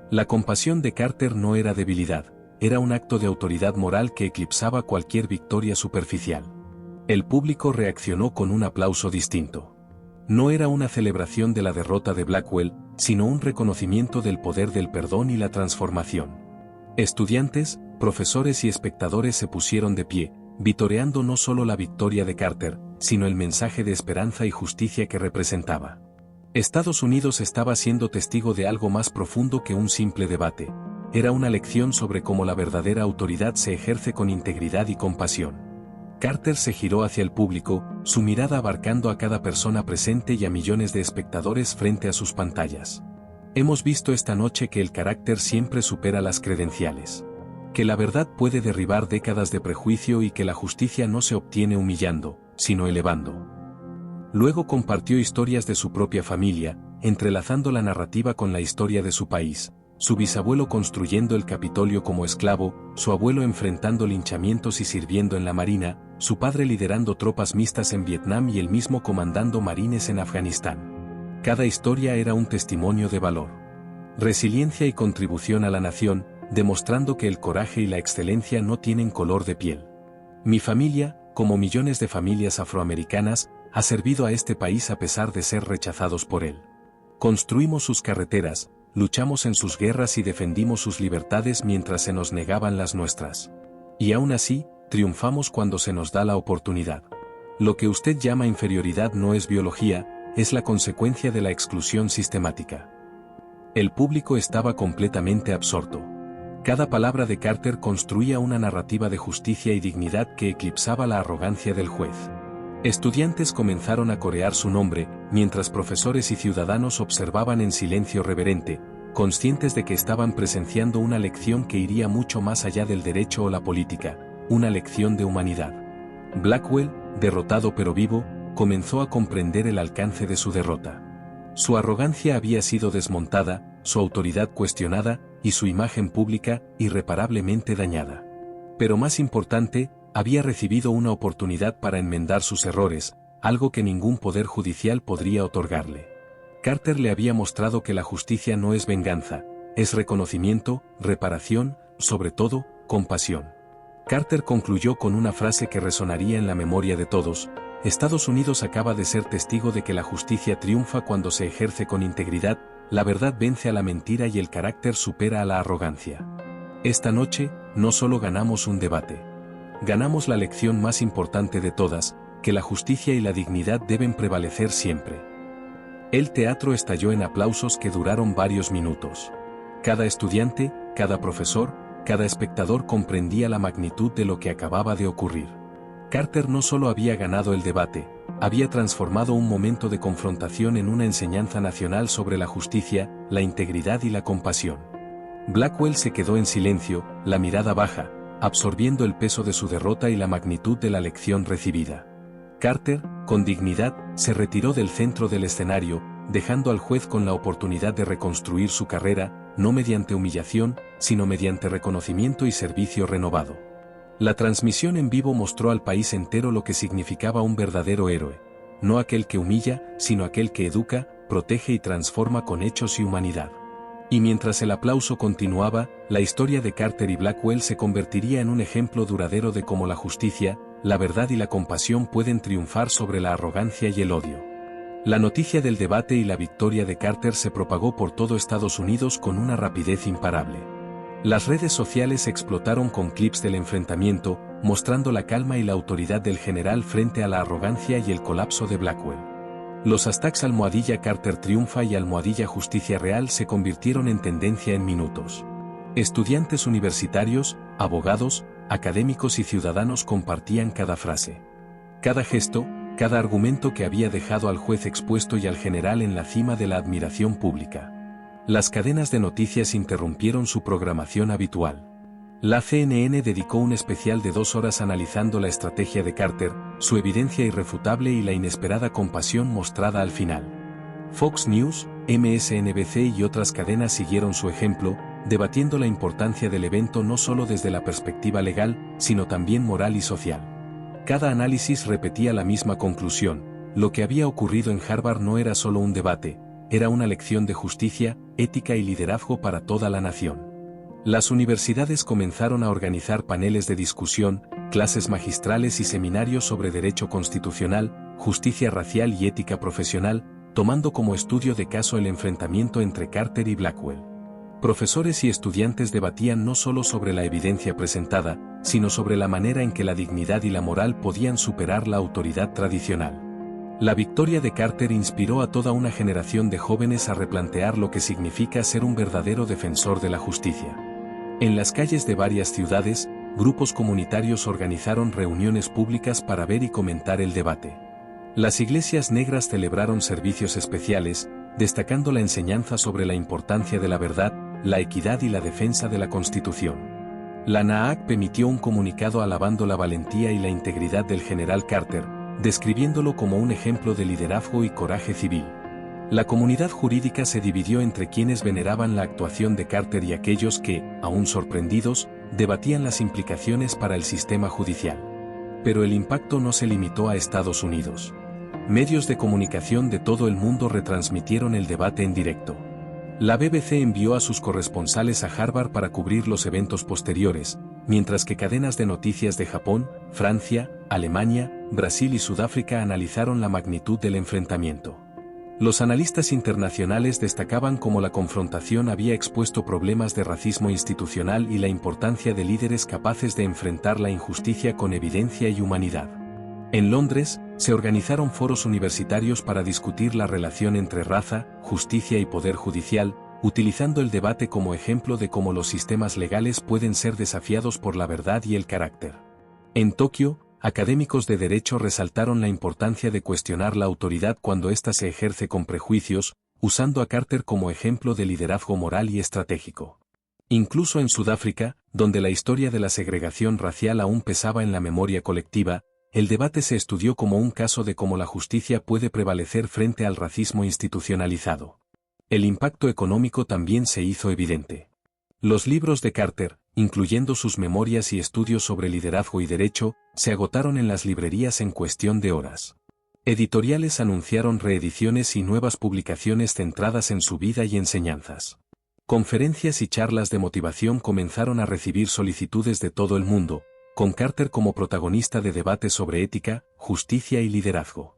La compasión de Carter no era debilidad, era un acto de autoridad moral que eclipsaba cualquier victoria superficial. El público reaccionó con un aplauso distinto. No era una celebración de la derrota de Blackwell, sino un reconocimiento del poder del perdón y la transformación. Estudiantes, profesores y espectadores se pusieron de pie, vitoreando no solo la victoria de Carter, sino el mensaje de esperanza y justicia que representaba. Estados Unidos estaba siendo testigo de algo más profundo que un simple debate. Era una lección sobre cómo la verdadera autoridad se ejerce con integridad y compasión. Carter se giró hacia el público, su mirada abarcando a cada persona presente y a millones de espectadores frente a sus pantallas. Hemos visto esta noche que el carácter siempre supera las credenciales. Que la verdad puede derribar décadas de prejuicio y que la justicia no se obtiene humillando, sino elevando. Luego compartió historias de su propia familia, entrelazando la narrativa con la historia de su país: su bisabuelo construyendo el Capitolio como esclavo, su abuelo enfrentando linchamientos y sirviendo en la marina, su padre liderando tropas mixtas en Vietnam y él mismo comandando marines en Afganistán. Cada historia era un testimonio de valor, resiliencia y contribución a la nación, demostrando que el coraje y la excelencia no tienen color de piel. Mi familia, como millones de familias afroamericanas, ha servido a este país a pesar de ser rechazados por él. Construimos sus carreteras, luchamos en sus guerras y defendimos sus libertades mientras se nos negaban las nuestras. Y aún así, triunfamos cuando se nos da la oportunidad. Lo que usted llama inferioridad no es biología, es la consecuencia de la exclusión sistemática. El público estaba completamente absorto. Cada palabra de Carter construía una narrativa de justicia y dignidad que eclipsaba la arrogancia del juez. Estudiantes comenzaron a corear su nombre, mientras profesores y ciudadanos observaban en silencio reverente, conscientes de que estaban presenciando una lección que iría mucho más allá del derecho o la política, una lección de humanidad. Blackwell, derrotado pero vivo, comenzó a comprender el alcance de su derrota. Su arrogancia había sido desmontada, su autoridad cuestionada, y su imagen pública irreparablemente dañada. Pero más importante, había recibido una oportunidad para enmendar sus errores, algo que ningún poder judicial podría otorgarle. Carter le había mostrado que la justicia no es venganza, es reconocimiento, reparación, sobre todo, compasión. Carter concluyó con una frase que resonaría en la memoria de todos: Estados Unidos acaba de ser testigo de que la justicia triunfa cuando se ejerce con integridad, la verdad vence a la mentira y el carácter supera a la arrogancia. Esta noche, no solo ganamos un debate. Ganamos la lección más importante de todas, que la justicia y la dignidad deben prevalecer siempre. El teatro estalló en aplausos que duraron varios minutos. Cada estudiante, cada profesor, cada espectador comprendía la magnitud de lo que acababa de ocurrir. Carter no solo había ganado el debate, había transformado un momento de confrontación en una enseñanza nacional sobre la justicia, la integridad y la compasión. Blackwell se quedó en silencio, la mirada baja, absorbiendo el peso de su derrota y la magnitud de la lección recibida. Carter, con dignidad, se retiró del centro del escenario, dejando al juez con la oportunidad de reconstruir su carrera, no mediante humillación, sino mediante reconocimiento y servicio renovado. La transmisión en vivo mostró al país entero lo que significaba un verdadero héroe, no aquel que humilla, sino aquel que educa, protege y transforma con hechos y humanidad. Y mientras el aplauso continuaba, la historia de Carter y Blackwell se convertiría en un ejemplo duradero de cómo la justicia, la verdad y la compasión pueden triunfar sobre la arrogancia y el odio. La noticia del debate y la victoria de Carter se propagó por todo Estados Unidos con una rapidez imparable. Las redes sociales explotaron con clips del enfrentamiento, mostrando la calma y la autoridad del general frente a la arrogancia y el colapso de Blackwell. Los hashtags #Carter triunfa y #Justicia Real se convirtieron en tendencia en minutos. Estudiantes universitarios, abogados, académicos y ciudadanos compartían cada frase. Cada gesto, cada argumento que había dejado al juez expuesto y al general en la cima de la admiración pública. Las cadenas de noticias interrumpieron su programación habitual. La CNN dedicó un especial de 2 horas analizando la estrategia de Carter, su evidencia irrefutable y la inesperada compasión mostrada al final. Fox News, MSNBC y otras cadenas siguieron su ejemplo, debatiendo la importancia del evento no solo desde la perspectiva legal, sino también moral y social. Cada análisis repetía la misma conclusión: lo que había ocurrido en Harvard no era solo un debate, era una lección de justicia, ética y liderazgo para toda la nación. Las universidades comenzaron a organizar paneles de discusión, clases magistrales y seminarios sobre derecho constitucional, justicia racial y ética profesional, tomando como estudio de caso el enfrentamiento entre Carter y Blackwell. Profesores y estudiantes debatían no solo sobre la evidencia presentada, sino sobre la manera en que la dignidad y la moral podían superar la autoridad tradicional. La victoria de Carter inspiró a toda una generación de jóvenes a replantear lo que significa ser un verdadero defensor de la justicia. En las calles de varias ciudades, grupos comunitarios organizaron reuniones públicas para ver y comentar el debate. Las iglesias negras celebraron servicios especiales, destacando la enseñanza sobre la importancia de la verdad, la equidad y la defensa de la Constitución. La NAAC emitió un comunicado alabando la valentía y la integridad del general Carter, describiéndolo como un ejemplo de liderazgo y coraje civil. La comunidad jurídica se dividió entre quienes veneraban la actuación de Carter y aquellos que, aún sorprendidos, debatían las implicaciones para el sistema judicial. Pero el impacto no se limitó a Estados Unidos. Medios de comunicación de todo el mundo retransmitieron el debate en directo. La BBC envió a sus corresponsales a Harvard para cubrir los eventos posteriores, mientras que cadenas de noticias de Japón, Francia, Alemania, Brasil y Sudáfrica analizaron la magnitud del enfrentamiento. Los analistas internacionales destacaban cómo la confrontación había expuesto problemas de racismo institucional y la importancia de líderes capaces de enfrentar la injusticia con evidencia y humanidad. En Londres, se organizaron foros universitarios para discutir la relación entre raza, justicia y poder judicial, utilizando el debate como ejemplo de cómo los sistemas legales pueden ser desafiados por la verdad y el carácter. En Tokio, académicos de derecho resaltaron la importancia de cuestionar la autoridad cuando ésta se ejerce con prejuicios, usando a Carter como ejemplo de liderazgo moral y estratégico. Incluso en Sudáfrica, donde la historia de la segregación racial aún pesaba en la memoria colectiva, el debate se estudió como un caso de cómo la justicia puede prevalecer frente al racismo institucionalizado. El impacto económico también se hizo evidente. Los libros de Carter, incluyendo sus memorias y estudios sobre liderazgo y derecho, se agotaron en las librerías en cuestión de horas. Editoriales anunciaron reediciones y nuevas publicaciones centradas en su vida y enseñanzas. Conferencias y charlas de motivación comenzaron a recibir solicitudes de todo el mundo, con Carter como protagonista de debates sobre ética, justicia y liderazgo.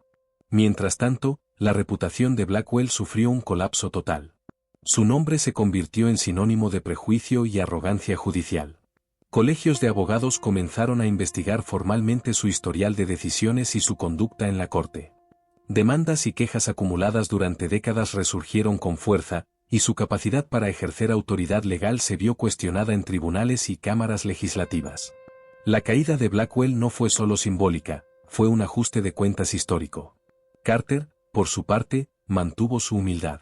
Mientras tanto, la reputación de Blackwell sufrió un colapso total. Su nombre se convirtió en sinónimo de prejuicio y arrogancia judicial. Colegios de abogados comenzaron a investigar formalmente su historial de decisiones y su conducta en la corte. Demandas y quejas acumuladas durante décadas resurgieron con fuerza, y su capacidad para ejercer autoridad legal se vio cuestionada en tribunales y cámaras legislativas. La caída de Blackwell no fue solo simbólica, fue un ajuste de cuentas histórico. Carter, por su parte, mantuvo su humildad.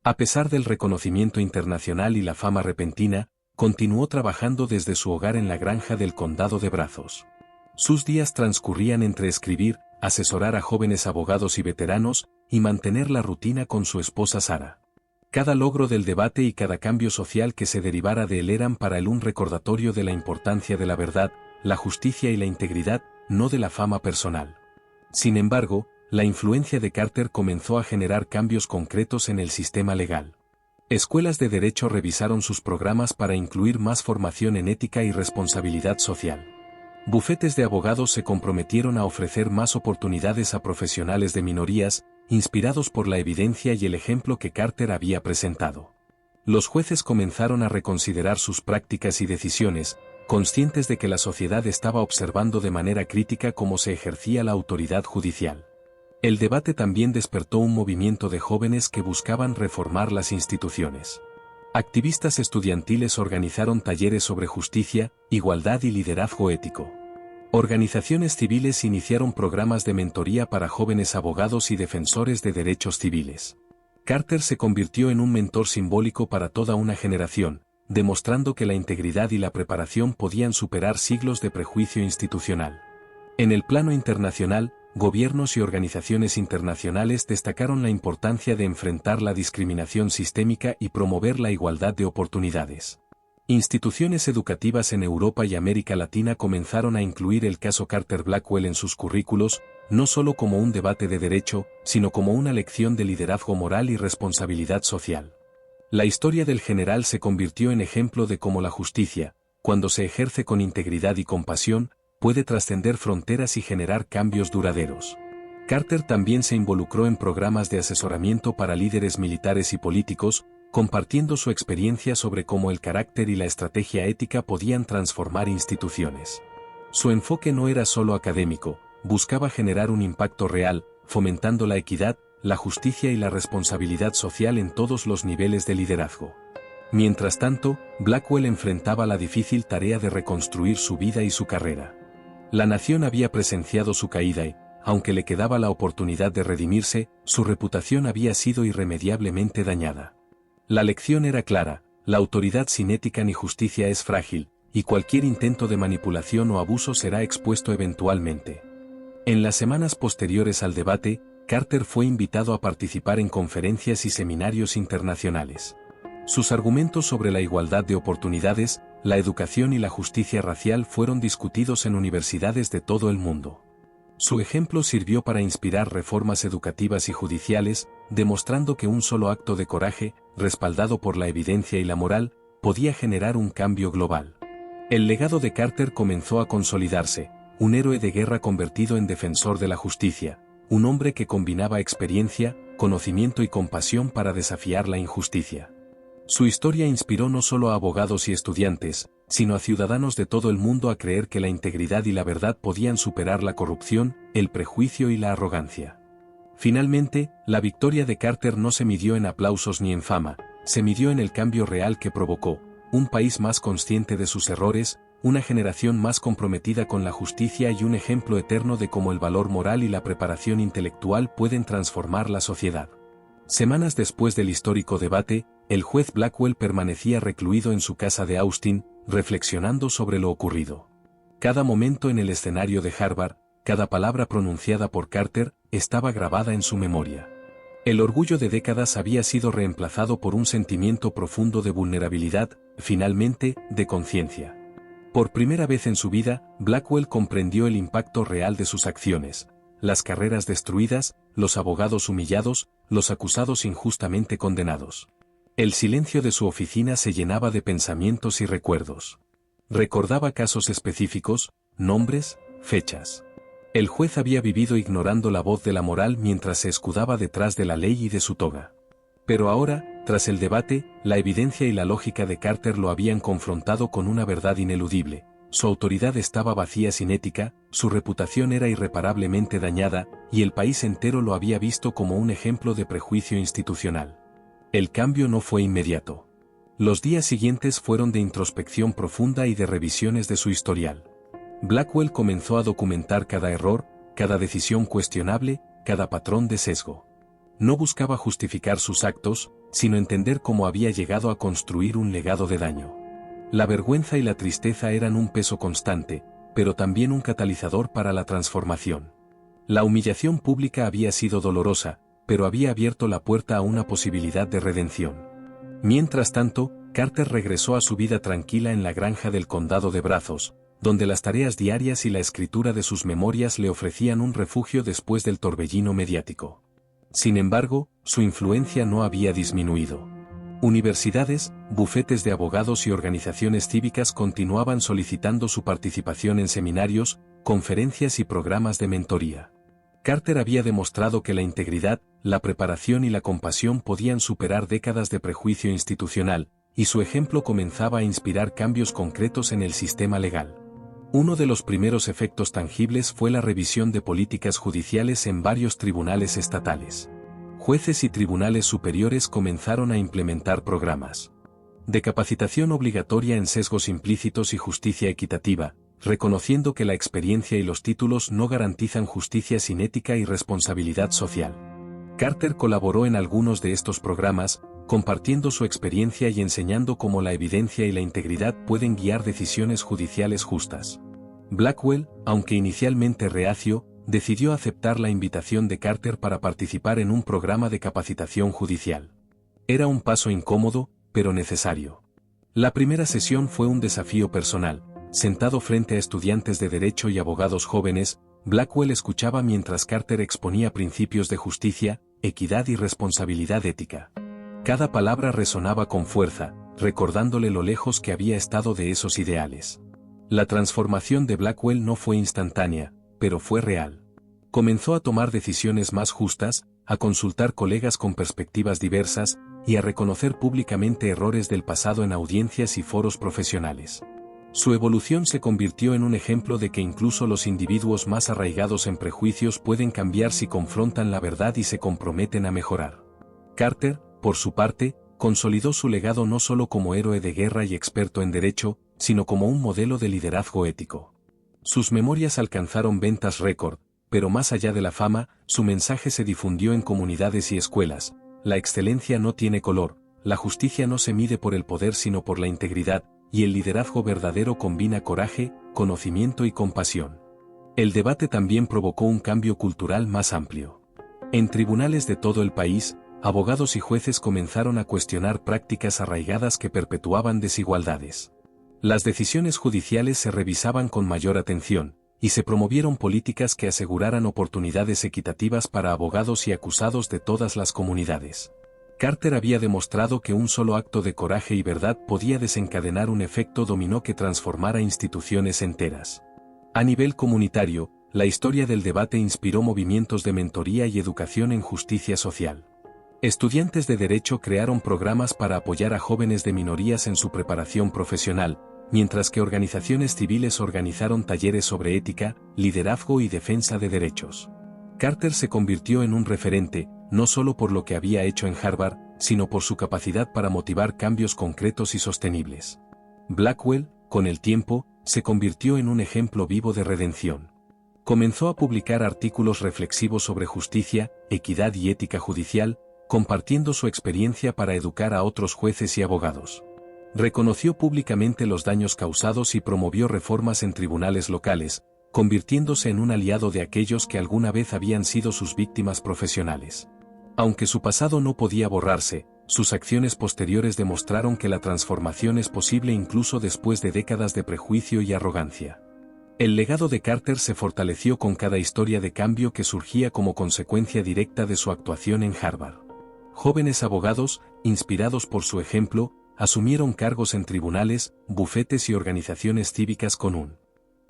A pesar del reconocimiento internacional y la fama repentina, continuó trabajando desde su hogar en la granja del condado de Brazos. Sus días transcurrían entre escribir, asesorar a jóvenes abogados y veteranos, y mantener la rutina con su esposa Sara. Cada logro del debate y cada cambio social que se derivara de él eran para él un recordatorio de la importancia de la verdad, la justicia y la integridad, no de la fama personal. Sin embargo, la influencia de Carter comenzó a generar cambios concretos en el sistema legal. Escuelas de derecho revisaron sus programas para incluir más formación en ética y responsabilidad social. Bufetes de abogados se comprometieron a ofrecer más oportunidades a profesionales de minorías, inspirados por la evidencia y el ejemplo que Carter había presentado. Los jueces comenzaron a reconsiderar sus prácticas y decisiones, conscientes de que la sociedad estaba observando de manera crítica cómo se ejercía la autoridad judicial. El debate también despertó un movimiento de jóvenes que buscaban reformar las instituciones. Activistas estudiantiles organizaron talleres sobre justicia, igualdad y liderazgo ético. Organizaciones civiles iniciaron programas de mentoría para jóvenes abogados y defensores de derechos civiles. Carter se convirtió en un mentor simbólico para toda una generación, demostrando que la integridad y la preparación podían superar siglos de prejuicio institucional. En el plano internacional, gobiernos y organizaciones internacionales destacaron la importancia de enfrentar la discriminación sistémica y promover la igualdad de oportunidades. Instituciones educativas en Europa y América Latina comenzaron a incluir el caso Carter-Blackwell en sus currículos, no solo como un debate de derecho, sino como una lección de liderazgo moral y responsabilidad social. La historia del general se convirtió en ejemplo de cómo la justicia, cuando se ejerce con integridad y compasión, puede trascender fronteras y generar cambios duraderos. Carter también se involucró en programas de asesoramiento para líderes militares y políticos, compartiendo su experiencia sobre cómo el carácter y la estrategia ética podían transformar instituciones. Su enfoque no era solo académico, buscaba generar un impacto real, fomentando la equidad, la justicia y la responsabilidad social en todos los niveles de liderazgo. Mientras tanto, Blackwell enfrentaba la difícil tarea de reconstruir su vida y su carrera. La nación había presenciado su caída y, aunque le quedaba la oportunidad de redimirse, su reputación había sido irremediablemente dañada. La lección era clara: la autoridad sin ética ni justicia es frágil, y cualquier intento de manipulación o abuso será expuesto eventualmente. En las semanas posteriores al debate, Carter fue invitado a participar en conferencias y seminarios internacionales. Sus argumentos sobre la igualdad de oportunidades, la educación y la justicia racial fueron discutidos en universidades de todo el mundo. Su ejemplo sirvió para inspirar reformas educativas y judiciales, demostrando que un solo acto de coraje, respaldado por la evidencia y la moral, podía generar un cambio global. El legado de Carter comenzó a consolidarse, un héroe de guerra convertido en defensor de la justicia, un hombre que combinaba experiencia, conocimiento y compasión para desafiar la injusticia. Su historia inspiró no solo a abogados y estudiantes, sino a ciudadanos de todo el mundo a creer que la integridad y la verdad podían superar la corrupción, el prejuicio y la arrogancia. Finalmente, la victoria de Carter no se midió en aplausos ni en fama, se midió en el cambio real que provocó: un país más consciente de sus errores, una generación más comprometida con la justicia y un ejemplo eterno de cómo el valor moral y la preparación intelectual pueden transformar la sociedad. Semanas después del histórico debate, el juez Blackwell permanecía recluido en su casa de Austin, reflexionando sobre lo ocurrido. Cada momento en el escenario de Harvard, cada palabra pronunciada por Carter, estaba grabada en su memoria. El orgullo de décadas había sido reemplazado por un sentimiento profundo de vulnerabilidad, finalmente, de conciencia. Por primera vez en su vida, Blackwell comprendió el impacto real de sus acciones: las carreras destruidas, los abogados humillados, los acusados injustamente condenados. El silencio de su oficina se llenaba de pensamientos y recuerdos. Recordaba casos específicos, nombres, fechas. El juez había vivido ignorando la voz de la moral mientras se escudaba detrás de la ley y de su toga. Pero ahora, tras el debate, la evidencia y la lógica de Carter lo habían confrontado con una verdad ineludible: su autoridad estaba vacía sin ética, su reputación era irreparablemente dañada, y el país entero lo había visto como un ejemplo de prejuicio institucional. El cambio no fue inmediato. Los días siguientes fueron de introspección profunda y de revisiones de su historial. Blackwell comenzó a documentar cada error, cada decisión cuestionable, cada patrón de sesgo. No buscaba justificar sus actos, sino entender cómo había llegado a construir un legado de daño. La vergüenza y la tristeza eran un peso constante, pero también un catalizador para la transformación. La humillación pública había sido dolorosa, pero había abierto la puerta a una posibilidad de redención. Mientras tanto, Carter regresó a su vida tranquila en la granja del condado de Brazos, donde las tareas diarias y la escritura de sus memorias le ofrecían un refugio después del torbellino mediático. Sin embargo, su influencia no había disminuido. Universidades, bufetes de abogados y organizaciones cívicas continuaban solicitando su participación en seminarios, conferencias y programas de mentoría. Carter había demostrado que la integridad, la preparación y la compasión podían superar décadas de prejuicio institucional, y su ejemplo comenzaba a inspirar cambios concretos en el sistema legal. Uno de los primeros efectos tangibles fue la revisión de políticas judiciales en varios tribunales estatales. Jueces y tribunales superiores comenzaron a implementar programas de capacitación obligatoria en sesgos implícitos y justicia equitativa, reconociendo que la experiencia y los títulos no garantizan justicia sin ética y responsabilidad social. Carter colaboró en algunos de estos programas, compartiendo su experiencia y enseñando cómo la evidencia y la integridad pueden guiar decisiones judiciales justas. Blackwell, aunque inicialmente reacio, decidió aceptar la invitación de Carter para participar en un programa de capacitación judicial. Era un paso incómodo, pero necesario. La primera sesión fue un desafío personal. Sentado frente a estudiantes de derecho y abogados jóvenes, Blackwell escuchaba mientras Carter exponía principios de justicia, equidad y responsabilidad ética. Cada palabra resonaba con fuerza, recordándole lo lejos que había estado de esos ideales. La transformación de Blackwell no fue instantánea, pero fue real. Comenzó a tomar decisiones más justas, a consultar colegas con perspectivas diversas, y a reconocer públicamente errores del pasado en audiencias y foros profesionales. Su evolución se convirtió en un ejemplo de que incluso los individuos más arraigados en prejuicios pueden cambiar si confrontan la verdad y se comprometen a mejorar. Carter, por su parte, consolidó su legado no solo como héroe de guerra y experto en derecho, sino como un modelo de liderazgo ético. Sus memorias alcanzaron ventas récord, pero más allá de la fama, su mensaje se difundió en comunidades y escuelas: la excelencia no tiene color, la justicia no se mide por el poder sino por la integridad, y el liderazgo verdadero combina coraje, conocimiento y compasión. El debate también provocó un cambio cultural más amplio. En tribunales de todo el país, abogados y jueces comenzaron a cuestionar prácticas arraigadas que perpetuaban desigualdades. Las decisiones judiciales se revisaban con mayor atención, y se promovieron políticas que aseguraran oportunidades equitativas para abogados y acusados de todas las comunidades. Carter había demostrado que un solo acto de coraje y verdad podía desencadenar un efecto dominó que transformara instituciones enteras. A nivel comunitario, la historia del debate inspiró movimientos de mentoría y educación en justicia social. Estudiantes de derecho crearon programas para apoyar a jóvenes de minorías en su preparación profesional, mientras que organizaciones civiles organizaron talleres sobre ética, liderazgo y defensa de derechos. Carter se convirtió en un referente, no solo por lo que había hecho en Harvard, sino por su capacidad para motivar cambios concretos y sostenibles. Blackwell, con el tiempo, se convirtió en un ejemplo vivo de redención. Comenzó a publicar artículos reflexivos sobre justicia, equidad y ética judicial, compartiendo su experiencia para educar a otros jueces y abogados. Reconoció públicamente los daños causados y promovió reformas en tribunales locales, convirtiéndose en un aliado de aquellos que alguna vez habían sido sus víctimas profesionales. Aunque su pasado no podía borrarse, sus acciones posteriores demostraron que la transformación es posible incluso después de décadas de prejuicio y arrogancia. El legado de Carter se fortaleció con cada historia de cambio que surgía como consecuencia directa de su actuación en Harvard. Jóvenes abogados, inspirados por su ejemplo, asumieron cargos en tribunales, bufetes y organizaciones cívicas con un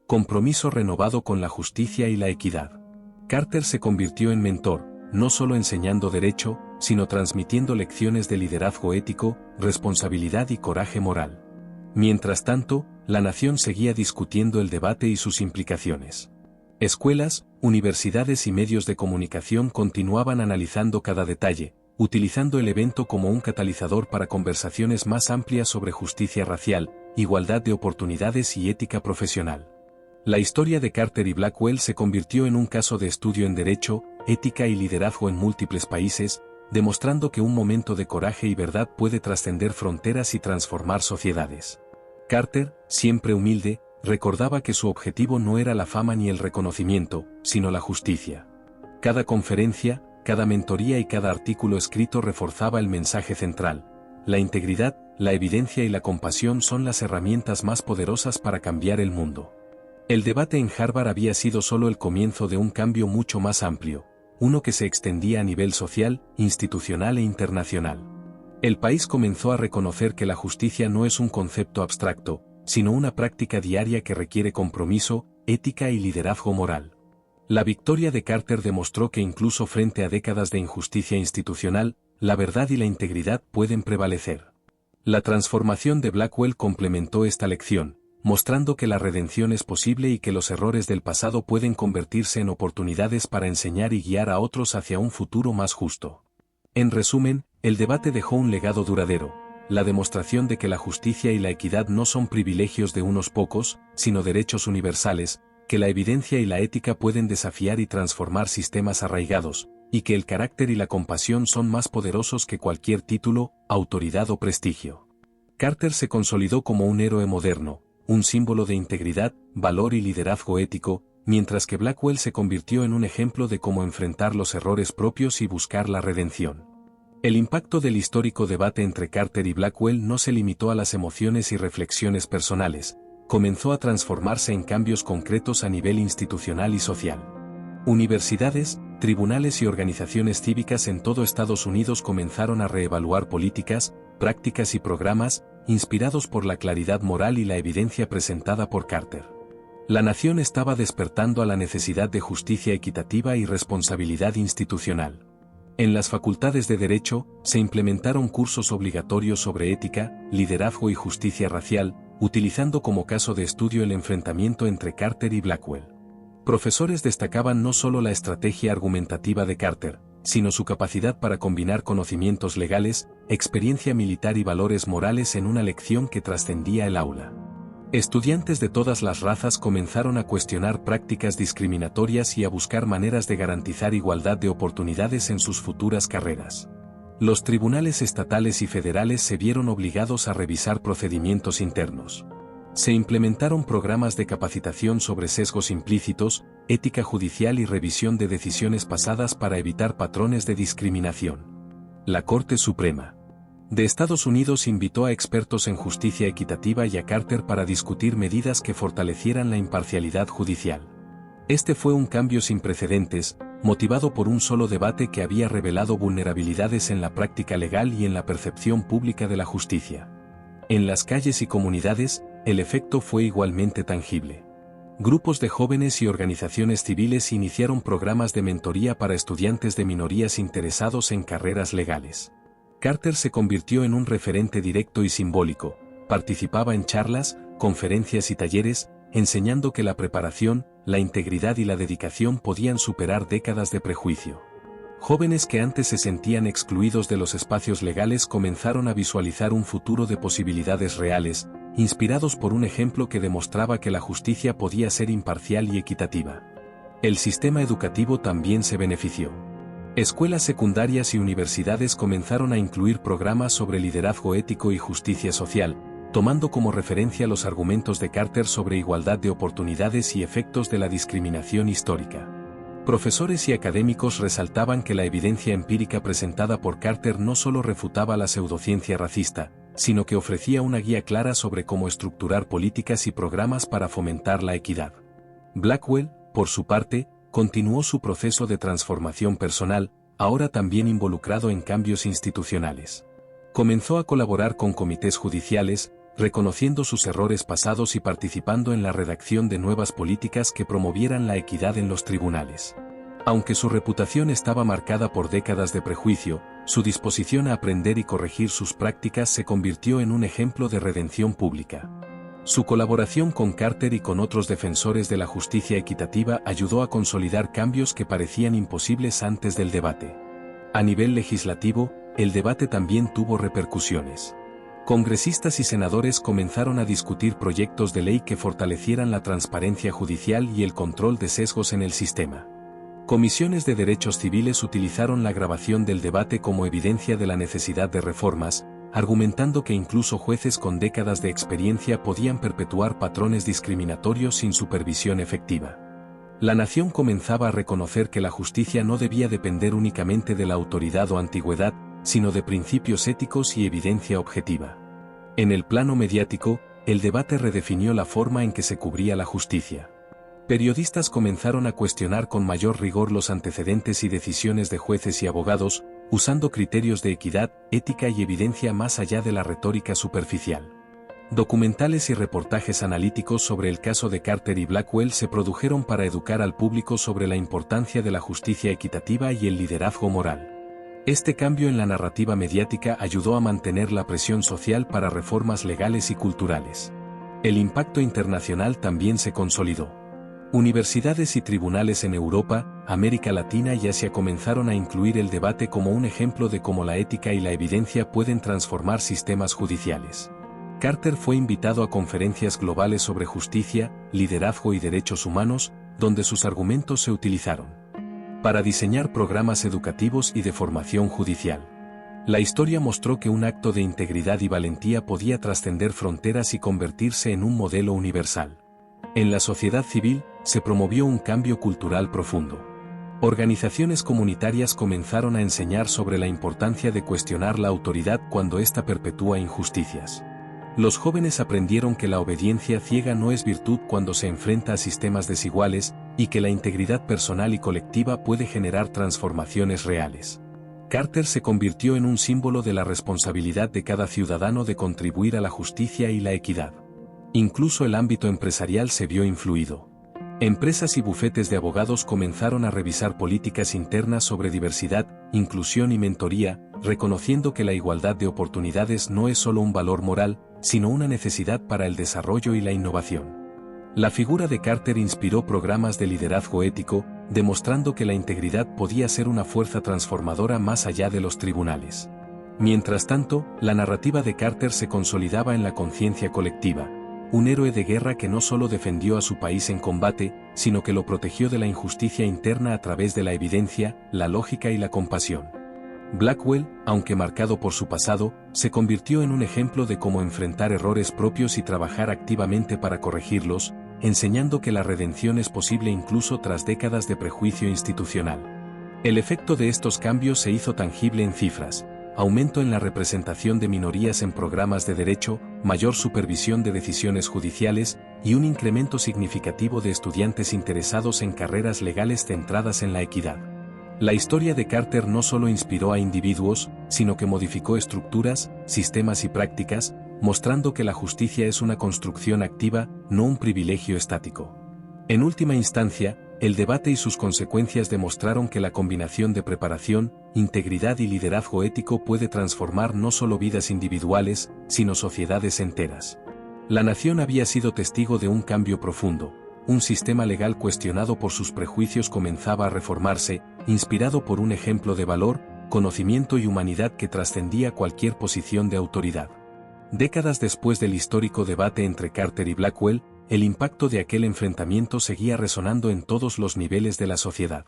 compromiso renovado con la justicia y la equidad. Carter se convirtió en mentor, no solo enseñando derecho, sino transmitiendo lecciones de liderazgo ético, responsabilidad y coraje moral. Mientras tanto, la nación seguía discutiendo el debate y sus implicaciones. Escuelas, universidades y medios de comunicación continuaban analizando cada detalle, utilizando el evento como un catalizador para conversaciones más amplias sobre justicia racial, igualdad de oportunidades y ética profesional. La historia de Carter y Blackwell se convirtió en un caso de estudio en derecho, ética y liderazgo en múltiples países, demostrando que un momento de coraje y verdad puede trascender fronteras y transformar sociedades. Carter, siempre humilde, recordaba que su objetivo no era la fama ni el reconocimiento, sino la justicia. Cada conferencia, cada mentoría y cada artículo escrito reforzaba el mensaje central: la integridad, la evidencia y la compasión son las herramientas más poderosas para cambiar el mundo. El debate en Harvard había sido solo el comienzo de un cambio mucho más amplio, uno que se extendía a nivel social, institucional e internacional. El país comenzó a reconocer que la justicia no es un concepto abstracto, sino una práctica diaria que requiere compromiso, ética y liderazgo moral. La victoria de Carter demostró que incluso frente a décadas de injusticia institucional, la verdad y la integridad pueden prevalecer. La transformación de Blackwell complementó esta lección, mostrando que la redención es posible y que los errores del pasado pueden convertirse en oportunidades para enseñar y guiar a otros hacia un futuro más justo. En resumen, el debate dejó un legado duradero, la demostración de que la justicia y la equidad no son privilegios de unos pocos, sino derechos universales, que la evidencia y la ética pueden desafiar y transformar sistemas arraigados, y que el carácter y la compasión son más poderosos que cualquier título, autoridad o prestigio. Carter se consolidó como un héroe moderno, un símbolo de integridad, valor y liderazgo ético, mientras que Blackwell se convirtió en un ejemplo de cómo enfrentar los errores propios y buscar la redención. El impacto del histórico debate entre Carter y Blackwell no se limitó a las emociones y reflexiones personales, comenzó a transformarse en cambios concretos a nivel institucional y social. Universidades, tribunales y organizaciones cívicas en todo Estados Unidos comenzaron a reevaluar políticas, prácticas y programas, inspirados por la claridad moral y la evidencia presentada por Carter. La nación estaba despertando a la necesidad de justicia equitativa y responsabilidad institucional. En las facultades de Derecho, se implementaron cursos obligatorios sobre ética, liderazgo y justicia racial, utilizando como caso de estudio el enfrentamiento entre Carter y Blackwell. Profesores destacaban no solo la estrategia argumentativa de Carter, sino su capacidad para combinar conocimientos legales, experiencia militar y valores morales en una lección que trascendía el aula. Estudiantes de todas las razas comenzaron a cuestionar prácticas discriminatorias y a buscar maneras de garantizar igualdad de oportunidades en sus futuras carreras. Los tribunales estatales y federales se vieron obligados a revisar procedimientos internos. Se implementaron programas de capacitación sobre sesgos implícitos, ética judicial y revisión de decisiones pasadas para evitar patrones de discriminación. La Corte Suprema de Estados Unidos invitó a expertos en justicia equitativa y a Carter para discutir medidas que fortalecieran la imparcialidad judicial. Este fue un cambio sin precedentes, motivado por un solo debate que había revelado vulnerabilidades en la práctica legal y en la percepción pública de la justicia. En las calles y comunidades, el efecto fue igualmente tangible. Grupos de jóvenes y organizaciones civiles iniciaron programas de mentoría para estudiantes de minorías interesados en carreras legales. Carter se convirtió en un referente directo y simbólico, participaba en charlas, conferencias y talleres, enseñando que la preparación, la integridad y la dedicación podían superar décadas de prejuicio. Jóvenes que antes se sentían excluidos de los espacios legales comenzaron a visualizar un futuro de posibilidades reales, inspirados por un ejemplo que demostraba que la justicia podía ser imparcial y equitativa. El sistema educativo también se benefició. Escuelas secundarias y universidades comenzaron a incluir programas sobre liderazgo ético y justicia social, tomando como referencia los argumentos de Carter sobre igualdad de oportunidades y efectos de la discriminación histórica. Profesores y académicos resaltaban que la evidencia empírica presentada por Carter no solo refutaba la pseudociencia racista, sino que ofrecía una guía clara sobre cómo estructurar políticas y programas para fomentar la equidad. Blackwell, por su parte, continuó su proceso de transformación personal, ahora también involucrado en cambios institucionales. Comenzó a colaborar con comités judiciales, reconociendo sus errores pasados y participando en la redacción de nuevas políticas que promovieran la equidad en los tribunales. Aunque su reputación estaba marcada por décadas de prejuicio, su disposición a aprender y corregir sus prácticas se convirtió en un ejemplo de redención pública. Su colaboración con Carter y con otros defensores de la justicia equitativa ayudó a consolidar cambios que parecían imposibles antes del debate. A nivel legislativo, el debate también tuvo repercusiones. Congresistas y senadores comenzaron a discutir proyectos de ley que fortalecieran la transparencia judicial y el control de sesgos en el sistema. Comisiones de derechos civiles utilizaron la grabación del debate como evidencia de la necesidad de reformas, argumentando que incluso jueces con décadas de experiencia podían perpetuar patrones discriminatorios sin supervisión efectiva. La nación comenzaba a reconocer que la justicia no debía depender únicamente de la autoridad o antigüedad, sino de principios éticos y evidencia objetiva. En el plano mediático, el debate redefinió la forma en que se cubría la justicia. Periodistas comenzaron a cuestionar con mayor rigor los antecedentes y decisiones de jueces y abogados, usando criterios de equidad, ética y evidencia más allá de la retórica superficial. Documentales y reportajes analíticos sobre el caso de Carter y Blackwell se produjeron para educar al público sobre la importancia de la justicia equitativa y el liderazgo moral. Este cambio en la narrativa mediática ayudó a mantener la presión social para reformas legales y culturales. El impacto internacional también se consolidó. Universidades y tribunales en Europa, América Latina y Asia comenzaron a incluir el debate como un ejemplo de cómo la ética y la evidencia pueden transformar sistemas judiciales. Carter fue invitado a conferencias globales sobre justicia, liderazgo y derechos humanos, donde sus argumentos se utilizaron para diseñar programas educativos y de formación judicial. La historia mostró que un acto de integridad y valentía podía trascender fronteras y convertirse en un modelo universal. En la sociedad civil, se promovió un cambio cultural profundo. Organizaciones comunitarias comenzaron a enseñar sobre la importancia de cuestionar la autoridad cuando ésta perpetúa injusticias. Los jóvenes aprendieron que la obediencia ciega no es virtud cuando se enfrenta a sistemas desiguales, y que la integridad personal y colectiva puede generar transformaciones reales. Carter se convirtió en un símbolo de la responsabilidad de cada ciudadano de contribuir a la justicia y la equidad. Incluso el ámbito empresarial se vio influido. Empresas y bufetes de abogados comenzaron a revisar políticas internas sobre diversidad, inclusión y mentoría, reconociendo que la igualdad de oportunidades no es solo un valor moral, sino una necesidad para el desarrollo y la innovación. La figura de Carter inspiró programas de liderazgo ético, demostrando que la integridad podía ser una fuerza transformadora más allá de los tribunales. Mientras tanto, la narrativa de Carter se consolidaba en la conciencia colectiva. Un héroe de guerra que no solo defendió a su país en combate, sino que lo protegió de la injusticia interna a través de la evidencia, la lógica y la compasión. Blackwell, aunque marcado por su pasado, se convirtió en un ejemplo de cómo enfrentar errores propios y trabajar activamente para corregirlos, enseñando que la redención es posible incluso tras décadas de prejuicio institucional. El efecto de estos cambios se hizo tangible en cifras: aumento en la representación de minorías en programas de derecho, mayor supervisión de decisiones judiciales, y un incremento significativo de estudiantes interesados en carreras legales centradas en la equidad. La historia de Carter no solo inspiró a individuos, sino que modificó estructuras, sistemas y prácticas, mostrando que la justicia es una construcción activa, no un privilegio estático. En última instancia, el debate y sus consecuencias demostraron que la combinación de preparación, integridad y liderazgo ético puede transformar no solo vidas individuales, sino sociedades enteras. La nación había sido testigo de un cambio profundo. Un sistema legal cuestionado por sus prejuicios comenzaba a reformarse, inspirado por un ejemplo de valor, conocimiento y humanidad que trascendía cualquier posición de autoridad. Décadas después del histórico debate entre Carter y Blackwell, el impacto de aquel enfrentamiento seguía resonando en todos los niveles de la sociedad.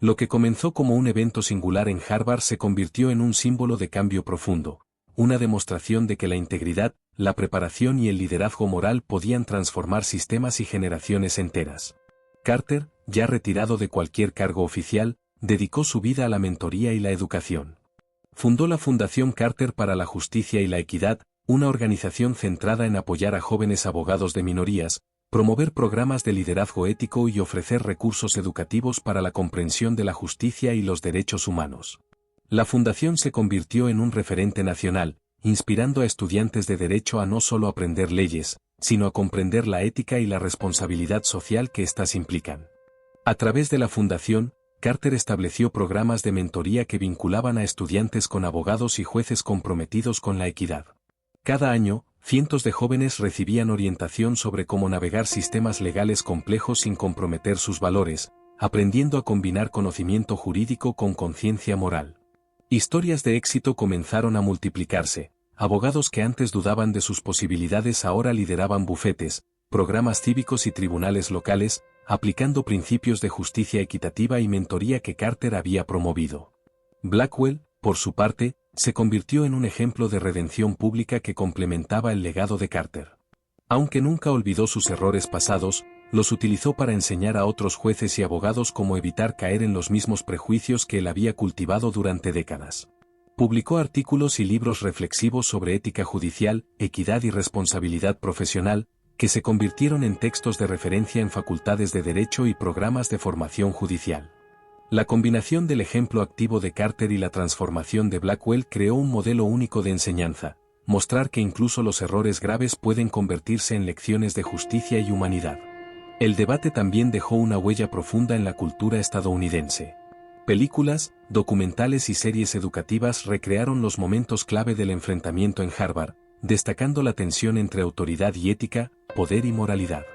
Lo que comenzó como un evento singular en Harvard se convirtió en un símbolo de cambio profundo, una demostración de que la integridad, la preparación y el liderazgo moral podían transformar sistemas y generaciones enteras. Carter, ya retirado de cualquier cargo oficial, dedicó su vida a la mentoría y la educación. Fundó la Fundación Carter para la Justicia y la Equidad, una organización centrada en apoyar a jóvenes abogados de minorías, promover programas de liderazgo ético y ofrecer recursos educativos para la comprensión de la justicia y los derechos humanos. La fundación se convirtió en un referente nacional, inspirando a estudiantes de derecho a no solo aprender leyes, sino a comprender la ética y la responsabilidad social que éstas implican. A través de la fundación, Carter estableció programas de mentoría que vinculaban a estudiantes con abogados y jueces comprometidos con la equidad. Cada año, cientos de jóvenes recibían orientación sobre cómo navegar sistemas legales complejos sin comprometer sus valores, aprendiendo a combinar conocimiento jurídico con conciencia moral. Historias de éxito comenzaron a multiplicarse. Abogados que antes dudaban de sus posibilidades ahora lideraban bufetes, programas cívicos y tribunales locales, aplicando principios de justicia equitativa y mentoría que Carter había promovido. Blackwell, por su parte, se convirtió en un ejemplo de redención pública que complementaba el legado de Carter. Aunque nunca olvidó sus errores pasados, los utilizó para enseñar a otros jueces y abogados cómo evitar caer en los mismos prejuicios que él había cultivado durante décadas. Publicó artículos y libros reflexivos sobre ética judicial, equidad y responsabilidad profesional, que se convirtieron en textos de referencia en facultades de derecho y programas de formación judicial. La combinación del ejemplo activo de Carter y la transformación de Blackwell creó un modelo único de enseñanza, mostrar que incluso los errores graves pueden convertirse en lecciones de justicia y humanidad. El debate también dejó una huella profunda en la cultura estadounidense. Películas, documentales y series educativas recrearon los momentos clave del enfrentamiento en Harvard, destacando la tensión entre autoridad y ética, poder y moralidad.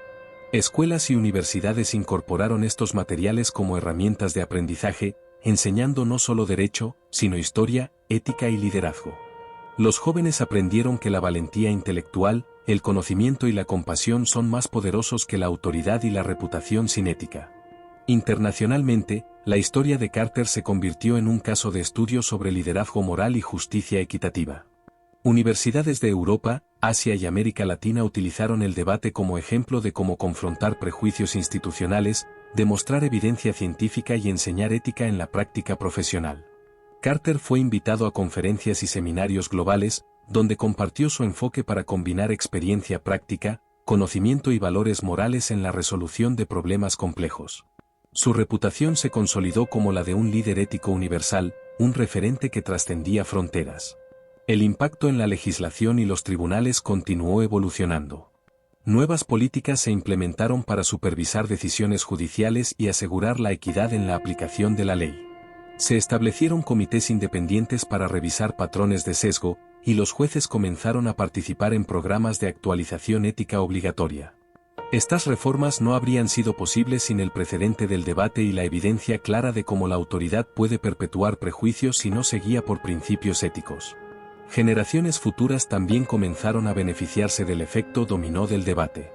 Escuelas y universidades incorporaron estos materiales como herramientas de aprendizaje, enseñando no solo derecho, sino historia, ética y liderazgo. Los jóvenes aprendieron que la valentía intelectual, el conocimiento y la compasión son más poderosos que la autoridad y la reputación sin ética. Internacionalmente, la historia de Carter se convirtió en un caso de estudio sobre liderazgo moral y justicia equitativa. Universidades de Europa, Asia y América Latina utilizaron el debate como ejemplo de cómo confrontar prejuicios institucionales, demostrar evidencia científica y enseñar ética en la práctica profesional. Carter fue invitado a conferencias y seminarios globales, donde compartió su enfoque para combinar experiencia práctica, conocimiento y valores morales en la resolución de problemas complejos. Su reputación se consolidó como la de un líder ético universal, un referente que trascendía fronteras. El impacto en la legislación y los tribunales continuó evolucionando. Nuevas políticas se implementaron para supervisar decisiones judiciales y asegurar la equidad en la aplicación de la ley. Se establecieron comités independientes para revisar patrones de sesgo, y los jueces comenzaron a participar en programas de actualización ética obligatoria. Estas reformas no habrían sido posibles sin el precedente del debate y la evidencia clara de cómo la autoridad puede perpetuar prejuicios si no se guía por principios éticos. Generaciones futuras también comenzaron a beneficiarse del efecto dominó del debate.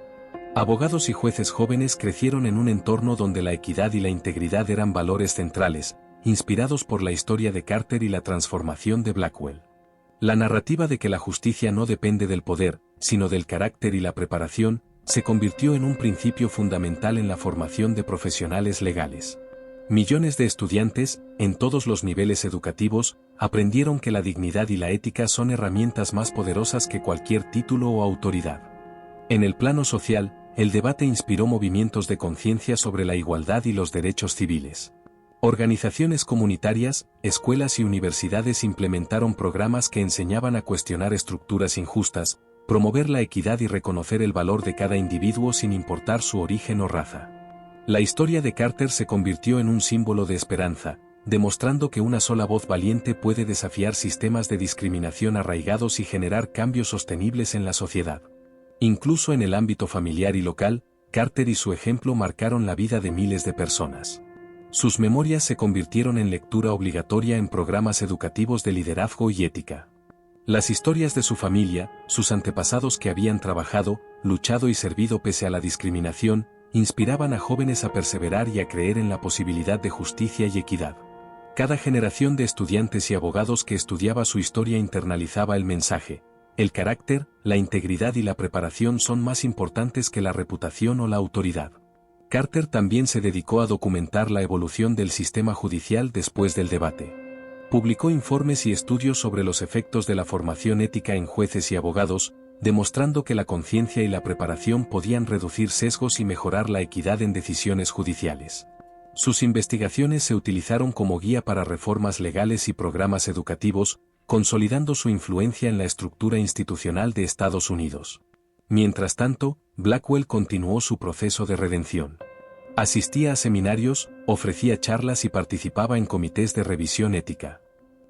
Abogados y jueces jóvenes crecieron en un entorno donde la equidad y la integridad eran valores centrales, inspirados por la historia de Carter y la transformación de Blackwell. La narrativa de que la justicia no depende del poder, sino del carácter y la preparación, se convirtió en un principio fundamental en la formación de profesionales legales. Millones de estudiantes, en todos los niveles educativos, aprendieron que la dignidad y la ética son herramientas más poderosas que cualquier título o autoridad. En el plano social, el debate inspiró movimientos de conciencia sobre la igualdad y los derechos civiles. Organizaciones comunitarias, escuelas y universidades implementaron programas que enseñaban a cuestionar estructuras injustas, promover la equidad y reconocer el valor de cada individuo sin importar su origen o raza. La historia de Carter se convirtió en un símbolo de esperanza, demostrando que una sola voz valiente puede desafiar sistemas de discriminación arraigados y generar cambios sostenibles en la sociedad. Incluso en el ámbito familiar y local, Carter y su ejemplo marcaron la vida de miles de personas. Sus memorias se convirtieron en lectura obligatoria en programas educativos de liderazgo y ética. Las historias de su familia, sus antepasados que habían trabajado, luchado y servido pese a la discriminación, inspiraban a jóvenes a perseverar y a creer en la posibilidad de justicia y equidad. Cada generación de estudiantes y abogados que estudiaba su historia internalizaba el mensaje: el carácter, la integridad y la preparación son más importantes que la reputación o la autoridad. Carter también se dedicó a documentar la evolución del sistema judicial después del debate. Publicó informes y estudios sobre los efectos de la formación ética en jueces y abogados, demostrando que la conciencia y la preparación podían reducir sesgos y mejorar la equidad en decisiones judiciales. Sus investigaciones se utilizaron como guía para reformas legales y programas educativos, consolidando su influencia en la estructura institucional de Estados Unidos. Mientras tanto, Blackwell continuó su proceso de redención. Asistía a seminarios, ofrecía charlas y participaba en comités de revisión ética.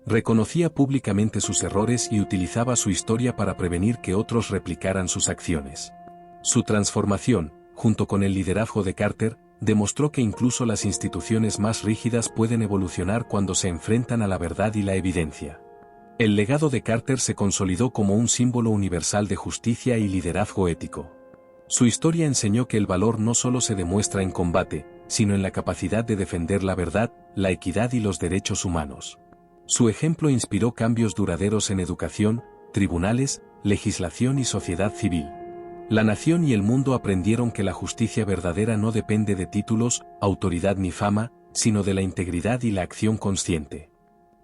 Reconocía públicamente sus errores y utilizaba su historia para prevenir que otros replicaran sus acciones. Su transformación, junto con el liderazgo de Carter, demostró que incluso las instituciones más rígidas pueden evolucionar cuando se enfrentan a la verdad y la evidencia. El legado de Carter se consolidó como un símbolo universal de justicia y liderazgo ético. Su historia enseñó que el valor no solo se demuestra en combate, sino en la capacidad de defender la verdad, la equidad y los derechos humanos. Su ejemplo inspiró cambios duraderos en educación, tribunales, legislación y sociedad civil. La nación y el mundo aprendieron que la justicia verdadera no depende de títulos, autoridad ni fama, sino de la integridad y la acción consciente.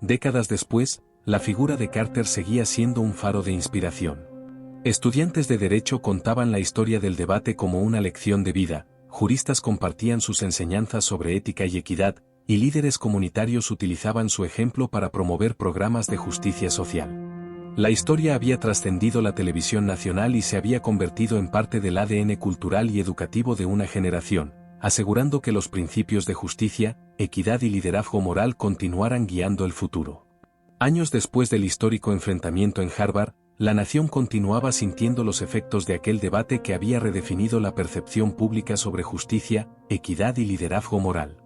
Décadas después, la figura de Carter seguía siendo un faro de inspiración. Estudiantes de derecho contaban la historia del debate como una lección de vida, juristas compartían sus enseñanzas sobre ética y equidad, y líderes comunitarios utilizaban su ejemplo para promover programas de justicia social. La historia había trascendido la televisión nacional y se había convertido en parte del ADN cultural y educativo de una generación, asegurando que los principios de justicia, equidad y liderazgo moral continuaran guiando el futuro. Años después del histórico enfrentamiento en Harvard, la nación continuaba sintiendo los efectos de aquel debate que había redefinido la percepción pública sobre justicia, equidad y liderazgo moral.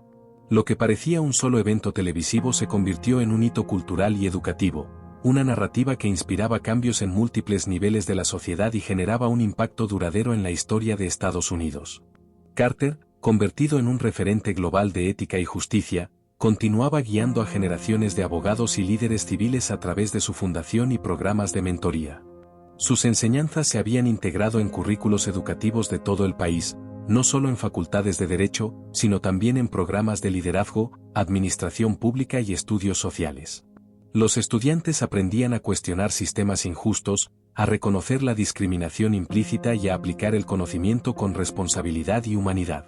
Lo que parecía un solo evento televisivo se convirtió en un hito cultural y educativo, una narrativa que inspiraba cambios en múltiples niveles de la sociedad y generaba un impacto duradero en la historia de Estados Unidos. Carter, convertido en un referente global de ética y justicia, continuaba guiando a generaciones de abogados y líderes civiles a través de su fundación y programas de mentoría. Sus enseñanzas se habían integrado en currículos educativos de todo el país, no solo en facultades de derecho, sino también en programas de liderazgo, administración pública y estudios sociales. Los estudiantes aprendían a cuestionar sistemas injustos, a reconocer la discriminación implícita y a aplicar el conocimiento con responsabilidad y humanidad.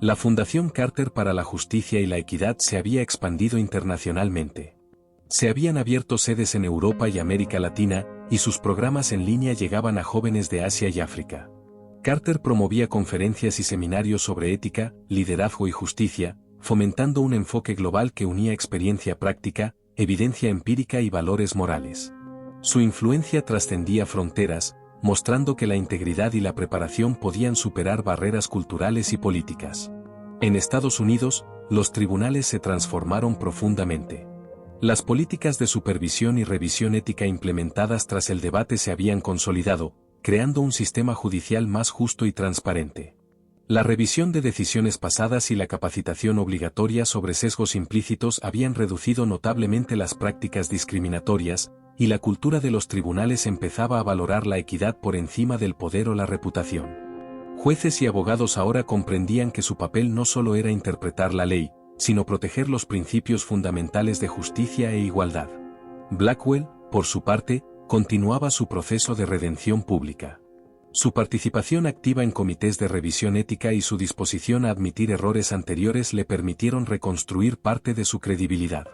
La Fundación Carter para la Justicia y la Equidad se había expandido internacionalmente. Se habían abierto sedes en Europa y América Latina, y sus programas en línea llegaban a jóvenes de Asia y África. Carter promovía conferencias y seminarios sobre ética, liderazgo y justicia, fomentando un enfoque global que unía experiencia práctica, evidencia empírica y valores morales. Su influencia trascendía fronteras, mostrando que la integridad y la preparación podían superar barreras culturales y políticas. En Estados Unidos, los tribunales se transformaron profundamente. Las políticas de supervisión y revisión ética implementadas tras el debate se habían consolidado, creando un sistema judicial más justo y transparente. La revisión de decisiones pasadas y la capacitación obligatoria sobre sesgos implícitos habían reducido notablemente las prácticas discriminatorias, y la cultura de los tribunales empezaba a valorar la equidad por encima del poder o la reputación. Jueces y abogados ahora comprendían que su papel no solo era interpretar la ley, sino proteger los principios fundamentales de justicia e igualdad. Blackwell, por su parte, continuaba su proceso de redención pública. Su participación activa en comités de revisión ética y su disposición a admitir errores anteriores le permitieron reconstruir parte de su credibilidad.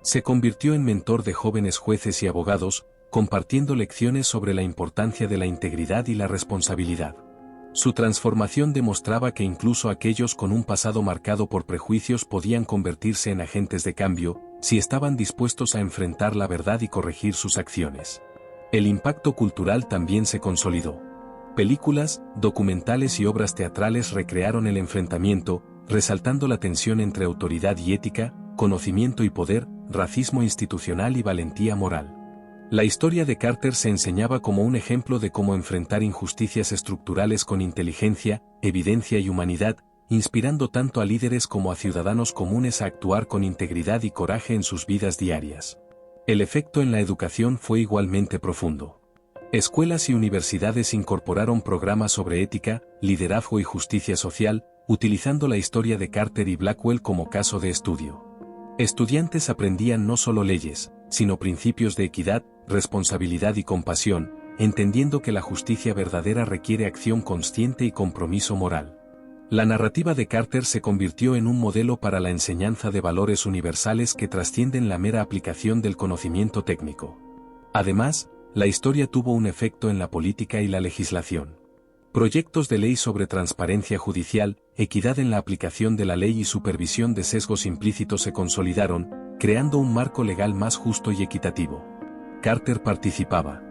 Se convirtió en mentor de jóvenes jueces y abogados, compartiendo lecciones sobre la importancia de la integridad y la responsabilidad. Su transformación demostraba que incluso aquellos con un pasado marcado por prejuicios podían convertirse en agentes de cambio, si estaban dispuestos a enfrentar la verdad y corregir sus acciones. El impacto cultural también se consolidó. Películas, documentales y obras teatrales recrearon el enfrentamiento, resaltando la tensión entre autoridad y ética, conocimiento y poder, racismo institucional y valentía moral. La historia de Carter se enseñaba como un ejemplo de cómo enfrentar injusticias estructurales con inteligencia, evidencia y humanidad, inspirando tanto a líderes como a ciudadanos comunes a actuar con integridad y coraje en sus vidas diarias. El efecto en la educación fue igualmente profundo. Escuelas y universidades incorporaron programas sobre ética, liderazgo y justicia social, utilizando la historia de Carter y Blackwell como caso de estudio. Estudiantes aprendían no solo leyes, sino principios de equidad, responsabilidad y compasión, entendiendo que la justicia verdadera requiere acción consciente y compromiso moral. La narrativa de Carter se convirtió en un modelo para la enseñanza de valores universales que trascienden la mera aplicación del conocimiento técnico. Además, la historia tuvo un efecto en la política y la legislación. Proyectos de ley sobre transparencia judicial, equidad en la aplicación de la ley y supervisión de sesgos implícitos se consolidaron, creando un marco legal más justo y equitativo. Carter participaba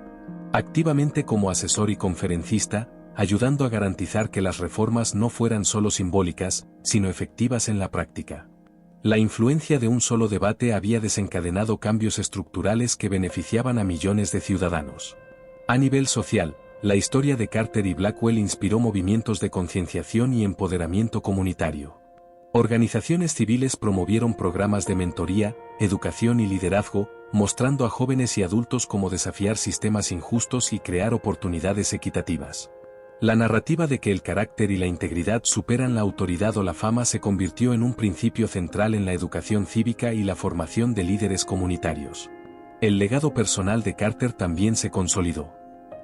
activamente como asesor y conferencista, ayudando a garantizar que las reformas no fueran solo simbólicas, sino efectivas en la práctica. La influencia de un solo debate había desencadenado cambios estructurales que beneficiaban a millones de ciudadanos. A nivel social, la historia de Carter y Blackwell inspiró movimientos de concienciación y empoderamiento comunitario. Organizaciones civiles promovieron programas de mentoría, educación y liderazgo, mostrando a jóvenes y adultos cómo desafiar sistemas injustos y crear oportunidades equitativas. La narrativa de que el carácter y la integridad superan la autoridad o la fama se convirtió en un principio central en la educación cívica y la formación de líderes comunitarios. El legado personal de Carter también se consolidó.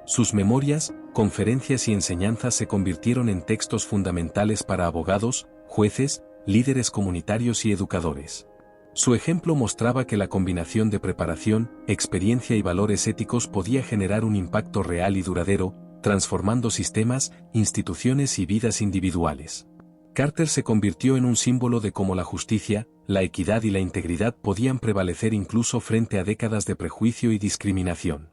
Sus memorias, conferencias y enseñanzas se convirtieron en textos fundamentales para abogados, jueces, líderes comunitarios y educadores. Su ejemplo mostraba que la combinación de preparación, experiencia y valores éticos podía generar un impacto real y duradero, transformando sistemas, instituciones y vidas individuales. Carter se convirtió en un símbolo de cómo la justicia, la equidad y la integridad podían prevalecer incluso frente a décadas de prejuicio y discriminación.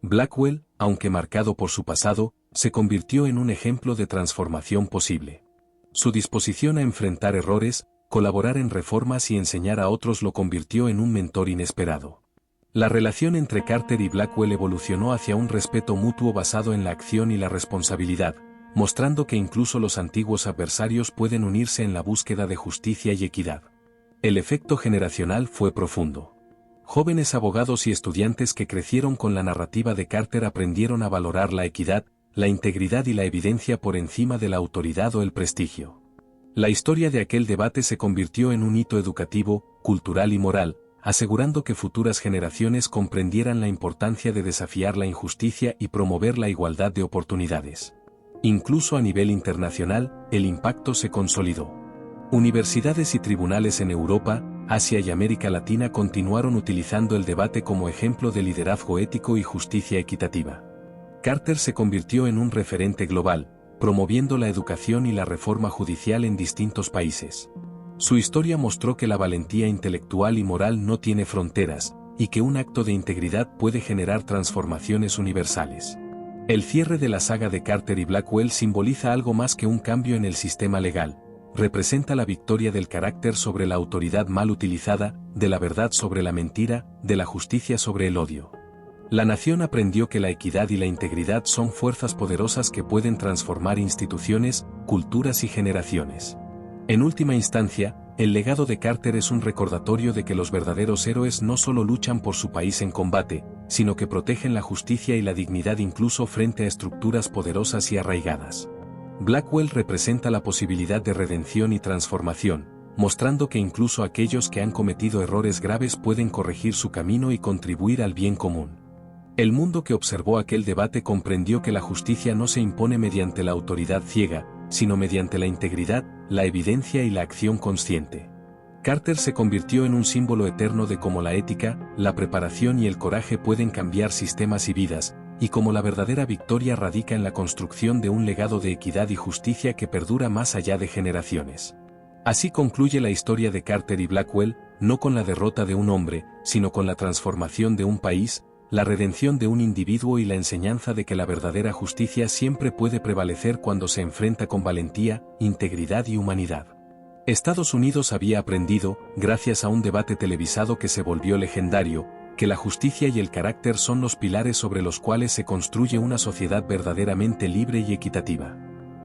Blackwell, aunque marcado por su pasado, se convirtió en un ejemplo de transformación posible. Su disposición a enfrentar errores, colaborar en reformas y enseñar a otros lo convirtió en un mentor inesperado. La relación entre Carter y Blackwell evolucionó hacia un respeto mutuo basado en la acción y la responsabilidad, mostrando que incluso los antiguos adversarios pueden unirse en la búsqueda de justicia y equidad. El efecto generacional fue profundo. Jóvenes abogados y estudiantes que crecieron con la narrativa de Carter aprendieron a valorar la equidad, la integridad y la evidencia por encima de la autoridad o el prestigio. La historia de aquel debate se convirtió en un hito educativo, cultural y moral, asegurando que futuras generaciones comprendieran la importancia de desafiar la injusticia y promover la igualdad de oportunidades. Incluso a nivel internacional, el impacto se consolidó. Universidades y tribunales en Europa, Asia y América Latina continuaron utilizando el debate como ejemplo de liderazgo ético y justicia equitativa. Carter se convirtió en un referente global, promoviendo la educación y la reforma judicial en distintos países. Su historia mostró que la valentía intelectual y moral no tiene fronteras, y que un acto de integridad puede generar transformaciones universales. El cierre de la saga de Carter y Blackwell simboliza algo más que un cambio en el sistema legal. Representa la victoria del carácter sobre la autoridad mal utilizada, de la verdad sobre la mentira, de la justicia sobre el odio. La nación aprendió que la equidad y la integridad son fuerzas poderosas que pueden transformar instituciones, culturas y generaciones. En última instancia, el legado de Carter es un recordatorio de que los verdaderos héroes no solo luchan por su país en combate, sino que protegen la justicia y la dignidad incluso frente a estructuras poderosas y arraigadas. Blackwell representa la posibilidad de redención y transformación, mostrando que incluso aquellos que han cometido errores graves pueden corregir su camino y contribuir al bien común. El mundo que observó aquel debate comprendió que la justicia no se impone mediante la autoridad ciega, sino mediante la integridad, la evidencia y la acción consciente. Carter se convirtió en un símbolo eterno de cómo la ética, la preparación y el coraje pueden cambiar sistemas y vidas, y cómo la verdadera victoria radica en la construcción de un legado de equidad y justicia que perdura más allá de generaciones. Así concluye la historia de Carter y Blackwell, no con la derrota de un hombre, sino con la transformación de un país, la redención de un individuo y la enseñanza de que la verdadera justicia siempre puede prevalecer cuando se enfrenta con valentía, integridad y humanidad. Estados Unidos había aprendido, gracias a un debate televisado que se volvió legendario, que la justicia y el carácter son los pilares sobre los cuales se construye una sociedad verdaderamente libre y equitativa.